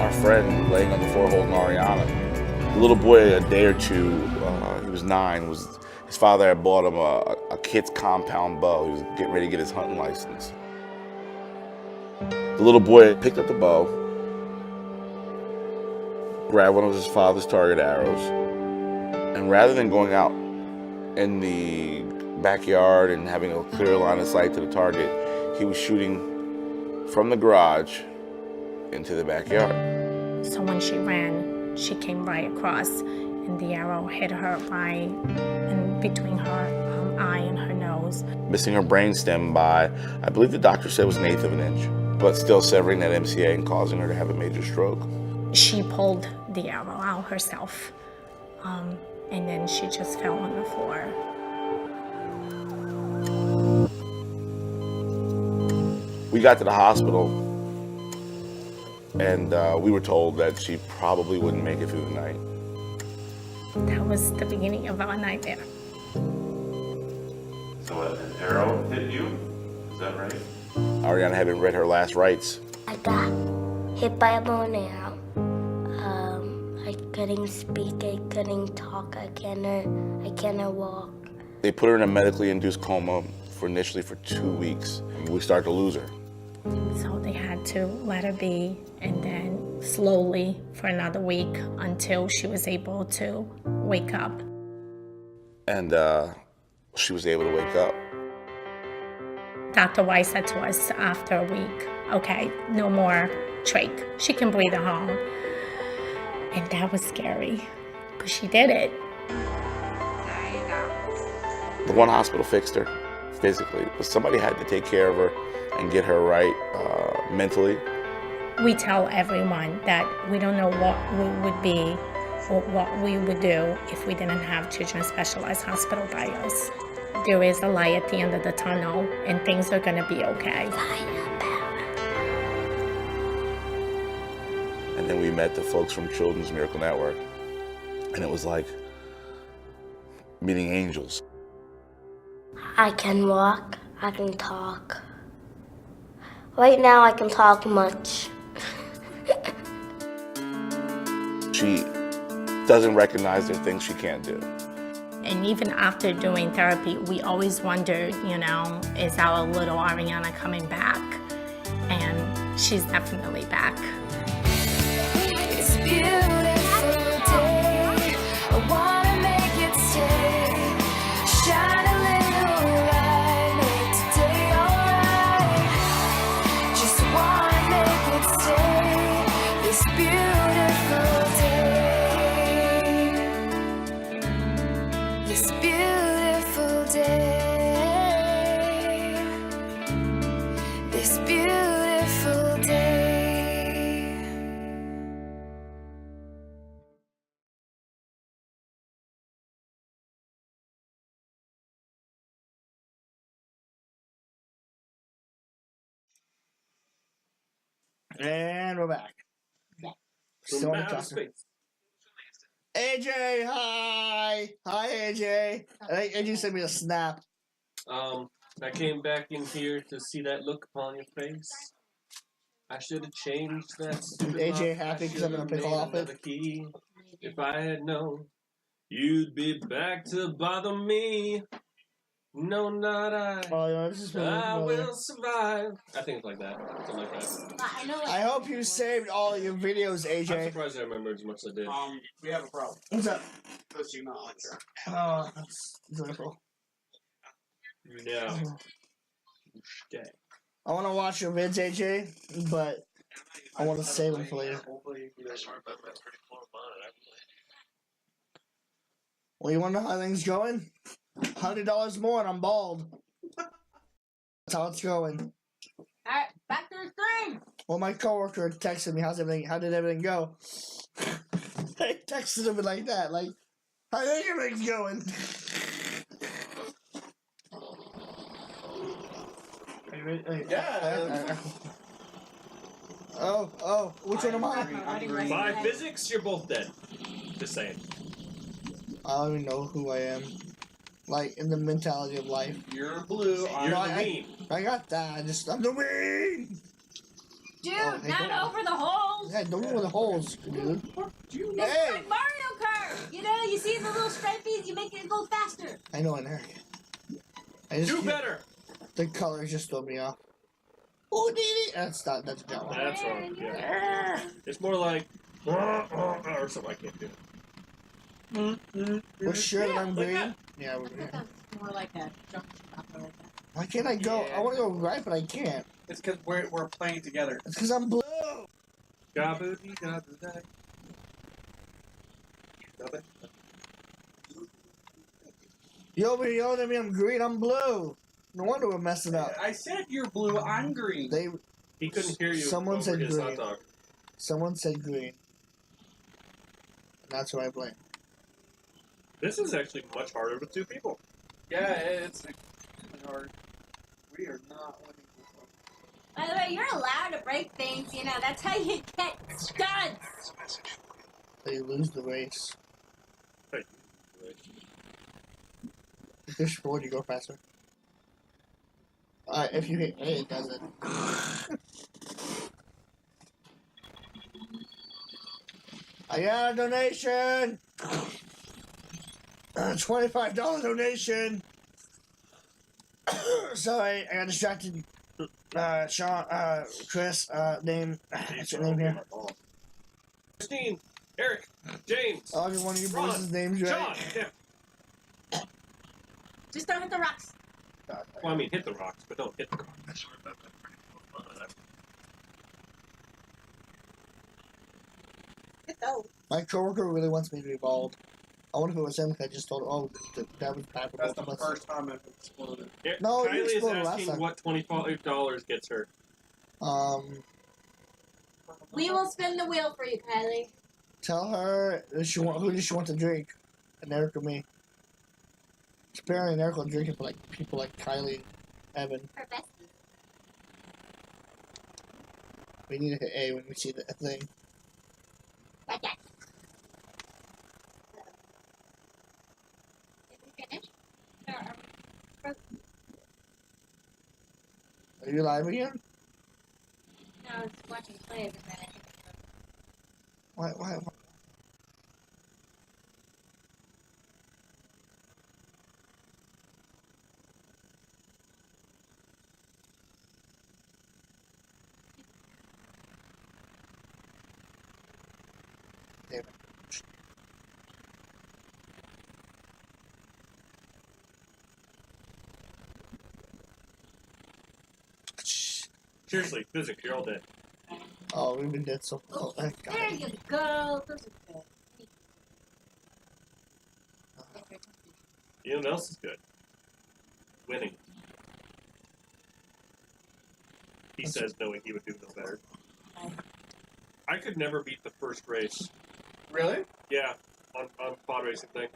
our friend laying on the floor holding Ariana. The little boy, a day or two, he was 9, his father had bought him a kid's compound bow. He was getting ready to get his hunting license. The little boy picked up the bow, grabbed one of his father's target arrows, and rather than going out in the backyard and having a clear line of sight to the target, he was shooting from the garage into the backyard. So when she ran, she came right across, and the arrow hit her right in between her eye and her nose. Missing her brainstem by, I believe the doctor said it was 1/8 of an inch, but still severing that MCA and causing her to have a major stroke. She pulled the arrow out herself, and then she just fell on the floor. We got to the hospital, and we were told that she probably wouldn't make it through the night. That was the beginning of our nightmare. So an arrow hit you? Is that right? Ariana had been read her last rites. I got hit by a bow and arrow. I couldn't speak, I couldn't talk, I cannot walk. They put her in a medically induced coma initially for 2 weeks. We started to lose her. So they had to let her be, and then slowly for another week until she was able to wake up. And she was able to wake up. Dr. Weiss said to us after a week, okay, no more trach. She can breathe at home. And that was scary, but she did it. The one hospital fixed her physically, but somebody had to take care of her and get her right mentally. We tell everyone that we don't know what we would be or what we would do if we didn't have Children's Specialized Hospital by us. There is a light at the end of the tunnel, and things are gonna be okay. And then we met the folks from Children's Miracle Network, and it was like meeting angels. I can walk, I can talk. Right now I can talk much. She doesn't recognize there are things she can't do. And even after doing therapy, we always wondered, is our little Ariana coming back? And she's definitely back. It's a beautiful day. I wanna make it stay. Shine a little light, make today alright. Just wanna make it stay. This beautiful day. This beautiful day. This beautiful day. And we're back. From Still on the outer talker. space. AJ, hi! Hi, AJ. AJ sent me a snap. I came back in here to see that look upon your face. I should have changed that stupid AJ lock. happy I 'cause I'm should gonna have pick made off it? another key. If I had known you'd be back to bother me. No, not I. Oh, yeah, this is really I familiar. will survive. I think it's like that. Something like that. I know. I hope you saved all your videos, I'm AJ. surprised I remembered as much as I did. We have a problem. What's up? This is not like that. Oh, that's joyful. No. Stay. I want to watch your vids, AJ, but I want to save them for later. Well, you want to know how things going? $100 more and I'm bald. That's how it's going. Alright, back to the stream. Well, my coworker texted me, how did everything go? I texted him like that, like, how did everything's going? Are you ready? Yeah. Oh, which one am I? By physics, you're both dead. Just saying. I don't even know who I am. Like, in the mentality of life. You're blue. You're the WEEN. I got that. I'm the WEEN! Dude, hey, not don't- over the holes. Yeah, don't go with the holes, dude. It's Hey! like Mario Kart. You see the little stripies, you make it go faster. I know, in there. Do better. The colors just throw me off. Oh, Dee That's a joke. That's wrong. Yeah. It's more like or something I can't do. We're sure that I'm like green. that. Yeah, we're green. It's more like a jump shot or like that. Why can't I go? I want to go right, but I can't. It's because we're playing together. It's because I'm blue. Gaboo-dee, gaboo-dee. You over here yelling at me I'm green, I'm blue. No wonder we're messing up. I said you're blue, I'm green. He couldn't hear you. Someone over said his green. hot dog. Someone said green. And that's who I blame. This is actually much harder with two people. Yeah, it's hard. We are not winning this one. By the way, you're allowed to break things, that's how you get studs. They lose the race. Hey. If you push forward, you go faster. If you hit A, it does it. I got a donation! $25 donation! Sorry, I got distracted. Sean, Chris, name, what's your name here? Christine, Eric, James. I'll get one of you Ron, boys' names right. John. Yeah. Just don't hit the rocks. Well, I mean, hit the rocks, but don't hit the rocks. Hit those. My coworker really wants me to be bald. I wonder if it was him, because I just told him, that was bad for That's both the of us. first time I've exploded. Yeah, No, you Kylie is exploded last asking time. what $25 gets her. We will spin the wheel for you, Kylie. Tell her who does she want to drink, and Eric or me. Apparently, Eric will drink it for people like Kylie, Evan. Her bestie. We need to hit A when we see the thing. Like that. Did we finish? Are you live again? No, I was watching plays and then I think Why? damn it. Seriously, physics, you're all dead. Oh, we've been dead so. Oh, thank God. There you go. Those are good. You know what else is good? Winning. He says knowing he would do no better. I could never beat the first race. Really? Yeah, on pod racing thing.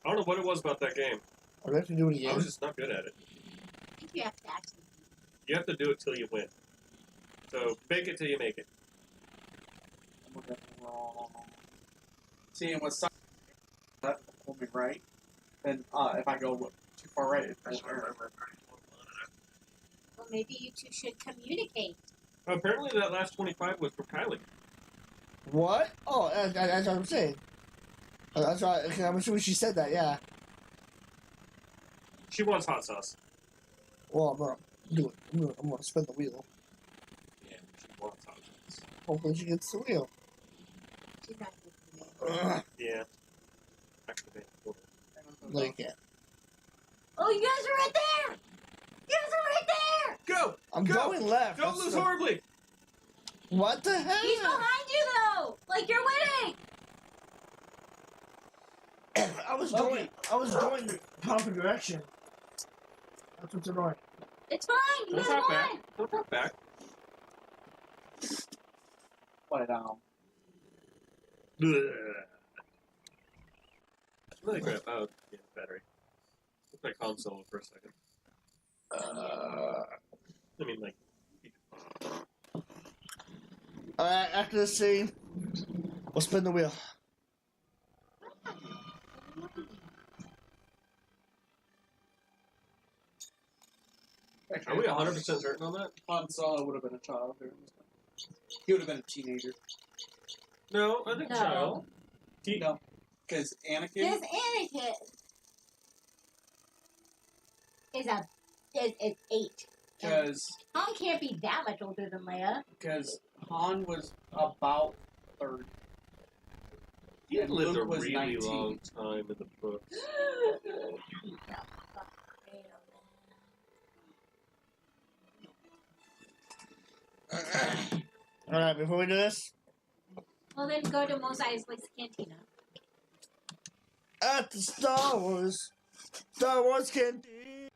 I don't know what it was about that game. I'd have to do it again. I was just not good at it. I think you have to actually. You have to do it till you win. So fake it till you make it. See, and with some that will be right. Then if I go too far right, it's Well, maybe you two should communicate. Apparently that last 25 was from Kylie. What? Oh, that's what I'm saying. That's why I'm assuming she said that. Yeah. She wants hot sauce. Well, I'm gonna do it. I'm gonna spin the wheel. Yeah, she wants hot sauce. Hopefully she gets the wheel. She's not Yeah. Actually, No, you can't. Oh, you guys are right there! You guys are right there! Go! I'm going left. Don't That's lose the- horribly! What the hell? He's behind you though! Like you're winning! I was going the proper direction. That's what's annoying. It's fine, you Don't guys talk won! back. Don't talk back. But Really crap out. Yeah, battery. Looked like Han Solo for a second. I mean, like. Alright, after this scene, we'll spin the wheel. Are we 100% certain on that? Han Solo would have been a child. He would have been a teenager. No, I think child. No, because Anakin. This Anakin is 8. Because Han can't be that much older than Leia. Han was about 30. He had lived a Luke was really 19. long time in the books. Alright, before we do this, Well, then go to Mos Eisley's Cantina. at the Star Wars Cantina,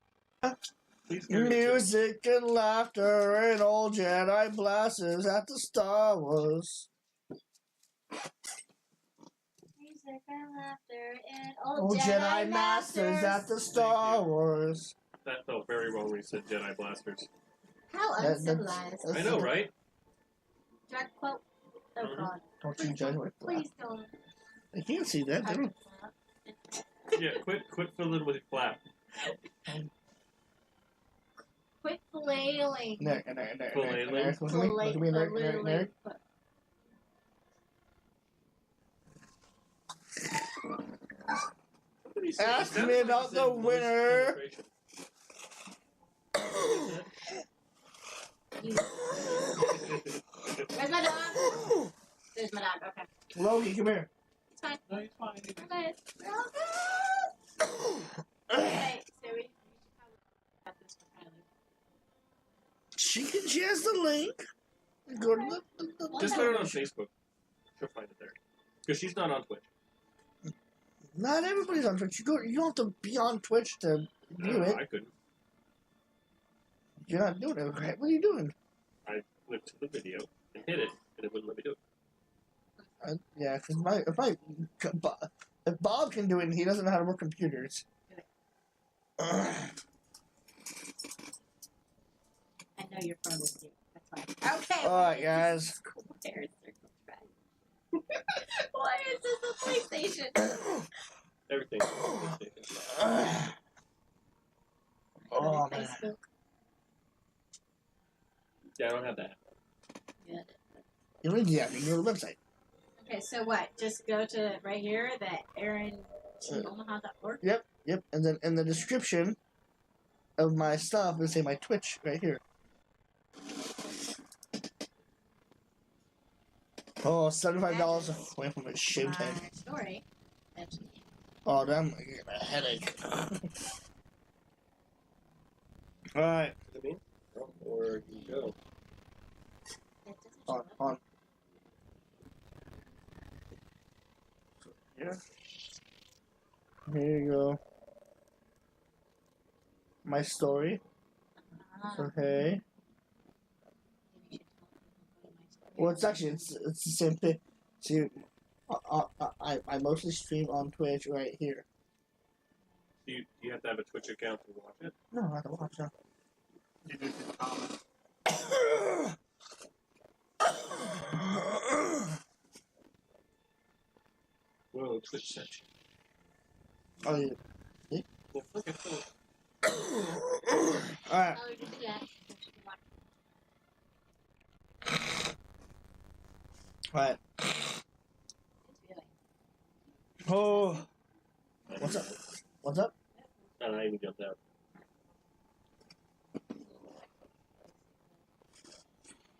music and laughter and old Jedi blasters at the Star Wars. Music and laughter and Old Jedi Masters at the Star Wars. That felt very wrong when you said Jedi blasters. How uncivilized. I know, right? Drag quote. Oh God. Don't you judge my Please don't. I can't see that. They don't- Yeah, quit fiddling with your flap. Quit flailing. Nick. Look at me. Look at me, Nick. Ask me about the winner. Where's my dog? There's my dog. Okay. Logan, come here. It's fine. No, it's fine. Okay. Okay, so we should probably cut this for Kylie. She has the link. Go to the Just put it on Facebook. She'll find it there. Because she's not on Twitch. Not everybody's on Twitch. You don't have to be on Twitch to view it. I couldn't. You're not doing it, right? What are you doing? I went to the video and hit it, and it wouldn't let me do it. Yeah, because if Bob can do it and he doesn't know how to work computers. I know your phone is you. That's fine. Okay. Alright, guys. Where is Circle Track? Why is this a PlayStation? Everything. Oh, man. Facebook. Yeah, I don't have that. Good. You don't need the app. You can go to the website. Okay, so what? Just go to right here, the AaronOmaha.org. Yep. And then in the description of my stuff, it'll say my Twitch right here. Oh, $75 away from a shaved head. My story. Eventually. Oh, damn, I'm getting a headache. Alright. Or you go. On. Yeah. Here you go. My story. So, hey. Well, it's actually, it's the same thing. See, I mostly stream on Twitch right here. Do you have to have a Twitch account to watch it? No, I don't watch that. You do the comment. Whoa, Twitch section. Oh, yeah. See? Well, look at that. Alright. Oh, you can do that. Alright. Oh. What's up? What's up? I even jumped out.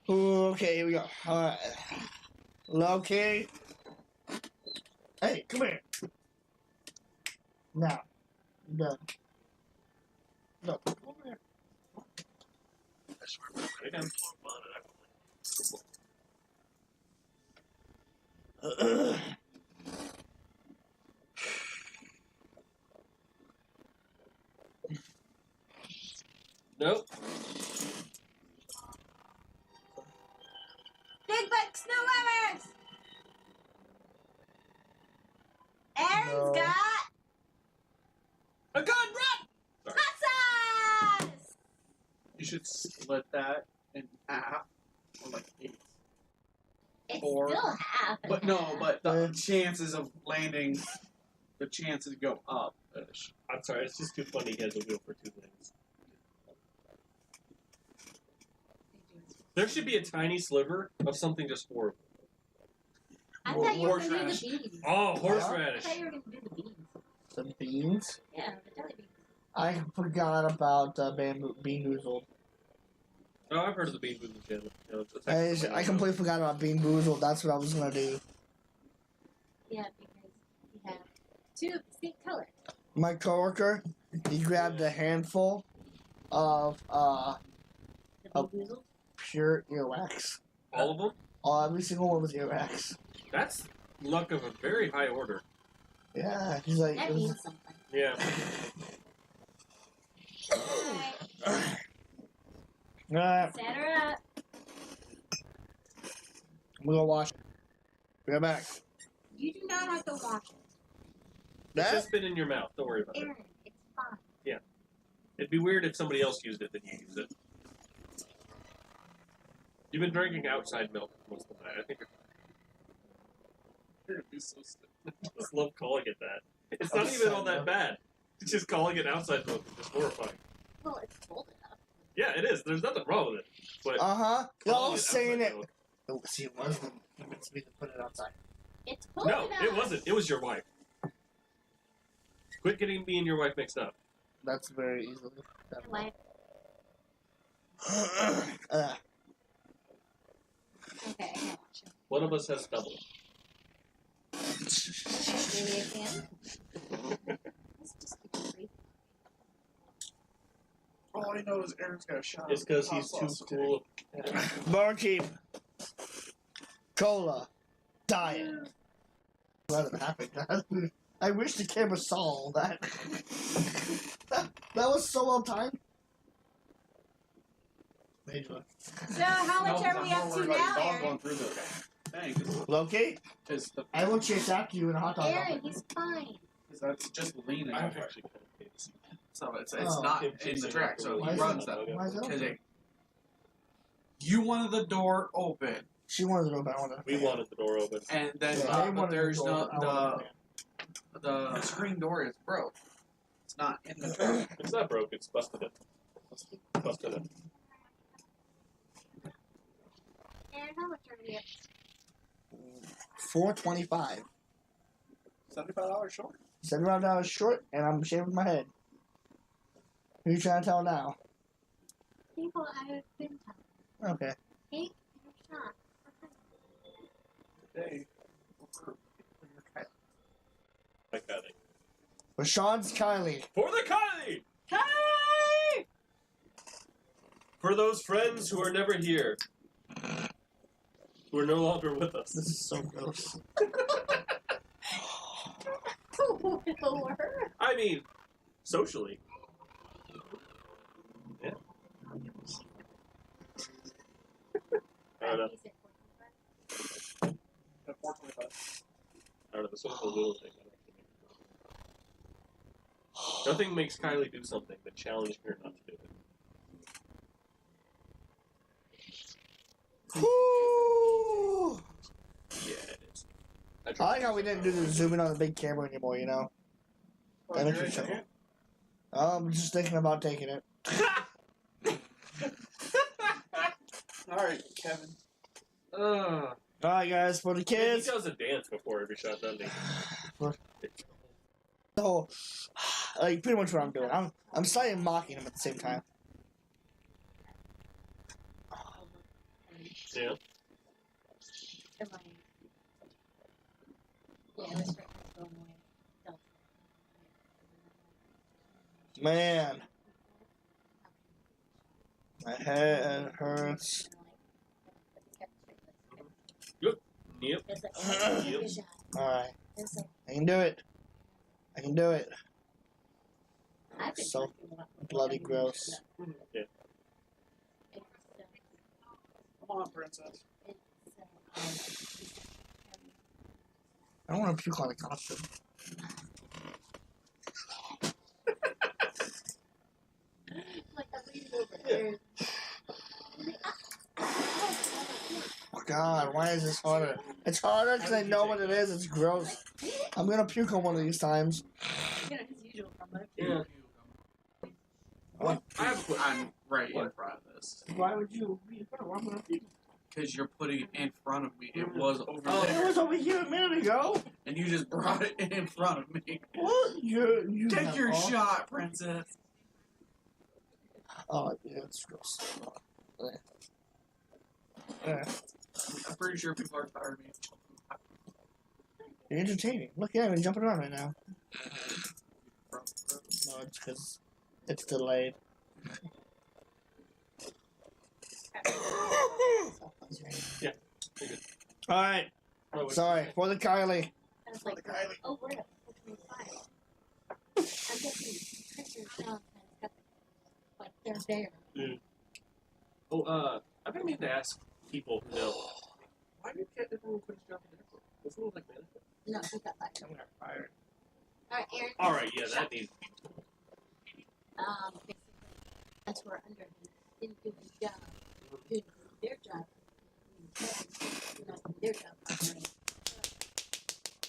Okay, here we go. Alright. Okay. Hey, come here. Now. Done. No, come over here. I swear, right down. Nope. Bigfoot snow rubbers! Aaron's got a gun, run! hot sauce! You should split that in half, or like 8. It's Or, still half. but no, but the chances of landing, the chances go up. I'm sorry, it's just too funny. He has a wheel for 2 things. There should be a tiny sliver of something just horrible. I thought you were going to do the beans. Oh, I horseradish. thought you were going to do the beans. The beans? Yeah, the jelly beans. I forgot about Bean Boozled. Oh, I've heard of the Bean Boozled channel. You know, it's I actually- completely forgot about Bean Boozled. That's what I was gonna do. Yeah, because you have 2 of the same color. My coworker, he grabbed a handful of pure earwax. All of them? Every single one was earwax. That's luck of a very high order. Yeah, he's like. That it was- means something. Yeah. Alright, Set her up. I'm gonna wash. Be right back. You do not have to wash it. It's just been in your mouth. Don't worry about it. Aaron, it's fine. Yeah. It'd be weird if somebody else used it than you used it. You've been drinking outside milk most of the night. I think you're so stupid. I just love calling it that. It's not even all that bad. It's just calling it outside milk is just horrifying. Well, it's cold enough. Yeah, it is. There's nothing wrong with it. But Y'all calling saying outside it. milk- Oh, see, it was them. He convinced me to put it outside. It's cold No, enough. it wasn't. It was your wife. Quit getting me and your wife mixed up. That's very easily done. Wife. Okay, I can watch it. One of us has double. Maybe I can. Let's just keep it brief. All I know is Aaron's got a shot. It's because he's too cool. Barkeep. Cola. Diet. Rather happen. I wish the camera saw all that. that was so well timed. Major. So, how much are we up to now, Aaron? Going through the thing. Loki, I will chase after you in a hot dog. Aaron, he's fine. That's just leaning. I've actually kind of paid to see that. So it's Oh. not in the track, so Why he is runs it- that. why is it Because open? you wanted the door open, She wanted to know about one. We wanted the door open. and then Yeah, they but wanted there's the door open. I wanted the screen door is broke. It's not in the track. It's not broke. It's busted it. Busted it. Aaron, how much are we up to? $4.25. $75 short. $75 short, and I'm shaving my head. Who you trying to tell now? People I have been telling. Okay. Take your shot. Hey. Like Kylie. Rashawn's Kylie. For the Kylie! Hey! For those friends who are never here. Who are no longer with us. This is so gross. I mean, socially. Yeah. I don't know. At 425. I don't know. The social little thing. Nothing makes Kylie do something but challenge her not to do it. Woo! Yeah, it is. I like how we didn't do the zoom in on the big camera anymore, you know? That makes me so. I'm just thinking about taking it. Alright, Kevin. Alright, guys, for the kids. He does a dance before every shot, doesn't he? So, like, pretty much what I'm doing. I'm slightly mocking him at the same time. Yeah. Man. My head hurts. Yep. Yep. Alright. I can do it. I can do it. So bloody gross. Yeah. Come on, princess. I don't want to puke on the costume. Oh God, why is this harder? It's harder because I know what it is. It's gross. I'm gonna puke on one of these times. Yeah. What? I'm right in front of this. Why would you be in front of? Why am I gonna puke? Because you're putting it in front of me. It was over Oh, there. it was over here a minute ago. And you just brought it in front of me. What? You Take your shot, princess. Oh, yeah, it's gross. I'm pretty sure people are tired of me. You're entertaining. Look at me jumping around right now. No, it's because it's delayed. Yeah. Alright. Sorry, for the Kylie. I was like, oh, we're at 425. I'm getting pictures now. Like, they're there. Mm. Oh, I've been meaning to ask people who know, why did everyone quit his job in the airport? Was it like management? No, he got fired. I'm not fired. Alright, Aaron. Alright, yeah, that needs to be. Basically, that's where under him didn't do his job. Didn't do their job. Did not do their job.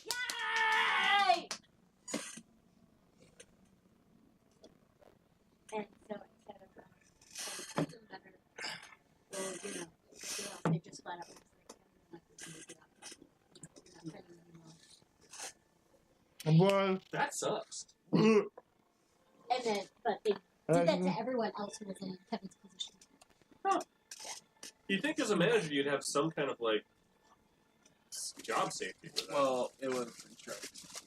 Yay! And so instead of doing better, well, you know, they just flat out was like, I'm not going to do it. You're not training anymore. Boy. That sucks. And then, but they did that to everyone else who was in Kevin's position. Huh. You'd think as a manager you'd have some kind of, like, job safety for that. Well, it was insurance.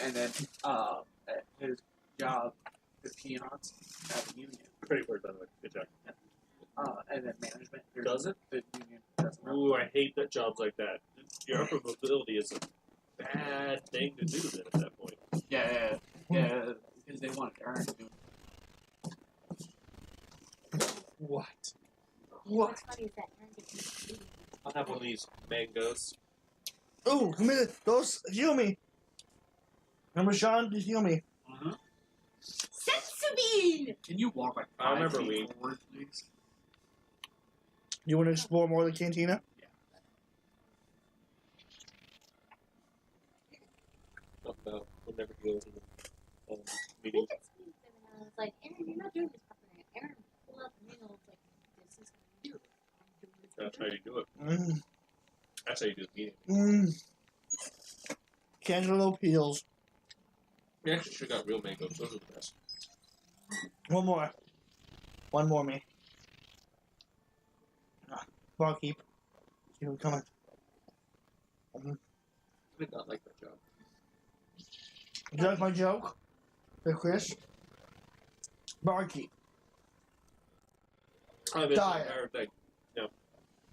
And then at his job, the peons have a union. Pretty word, by the way. Good job. And then management. Does it? The union doesn't. Ooh, I hate that jobs like that. Your upper mobility is a bad thing to do then at that point. Yeah, because they want to earn. What? What's funny is that Aaron gets me. I'll have one of these mangoes. Ooh, come here. Those heal me. Remember, Sean? Just heal me. Mm-hmm. Sensubine! Can you walk like 5 I remember feet WEEN. forward, please? You want to explore more of the cantina? Oh, no, we'll never go to the meeting. I was like, Aaron, you're not doing this properly. Aaron, pull up the manual. It's like, this is what you do. That's how you do it. Mm. That's how you do the meeting. Cantaloupe peels. We actually should have got real mangoes. Those are the best. One more. One more, me. Barkeep. Keep them coming. I did not like that joke. Did you like my joke? Hey, Chris? Barkeep. I miss Diet. everything. Yeah.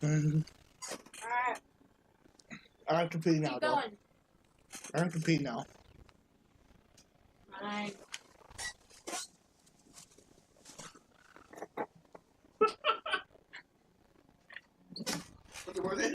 Alright, I have to pee now, keep though. going. I have to pee now. Fine.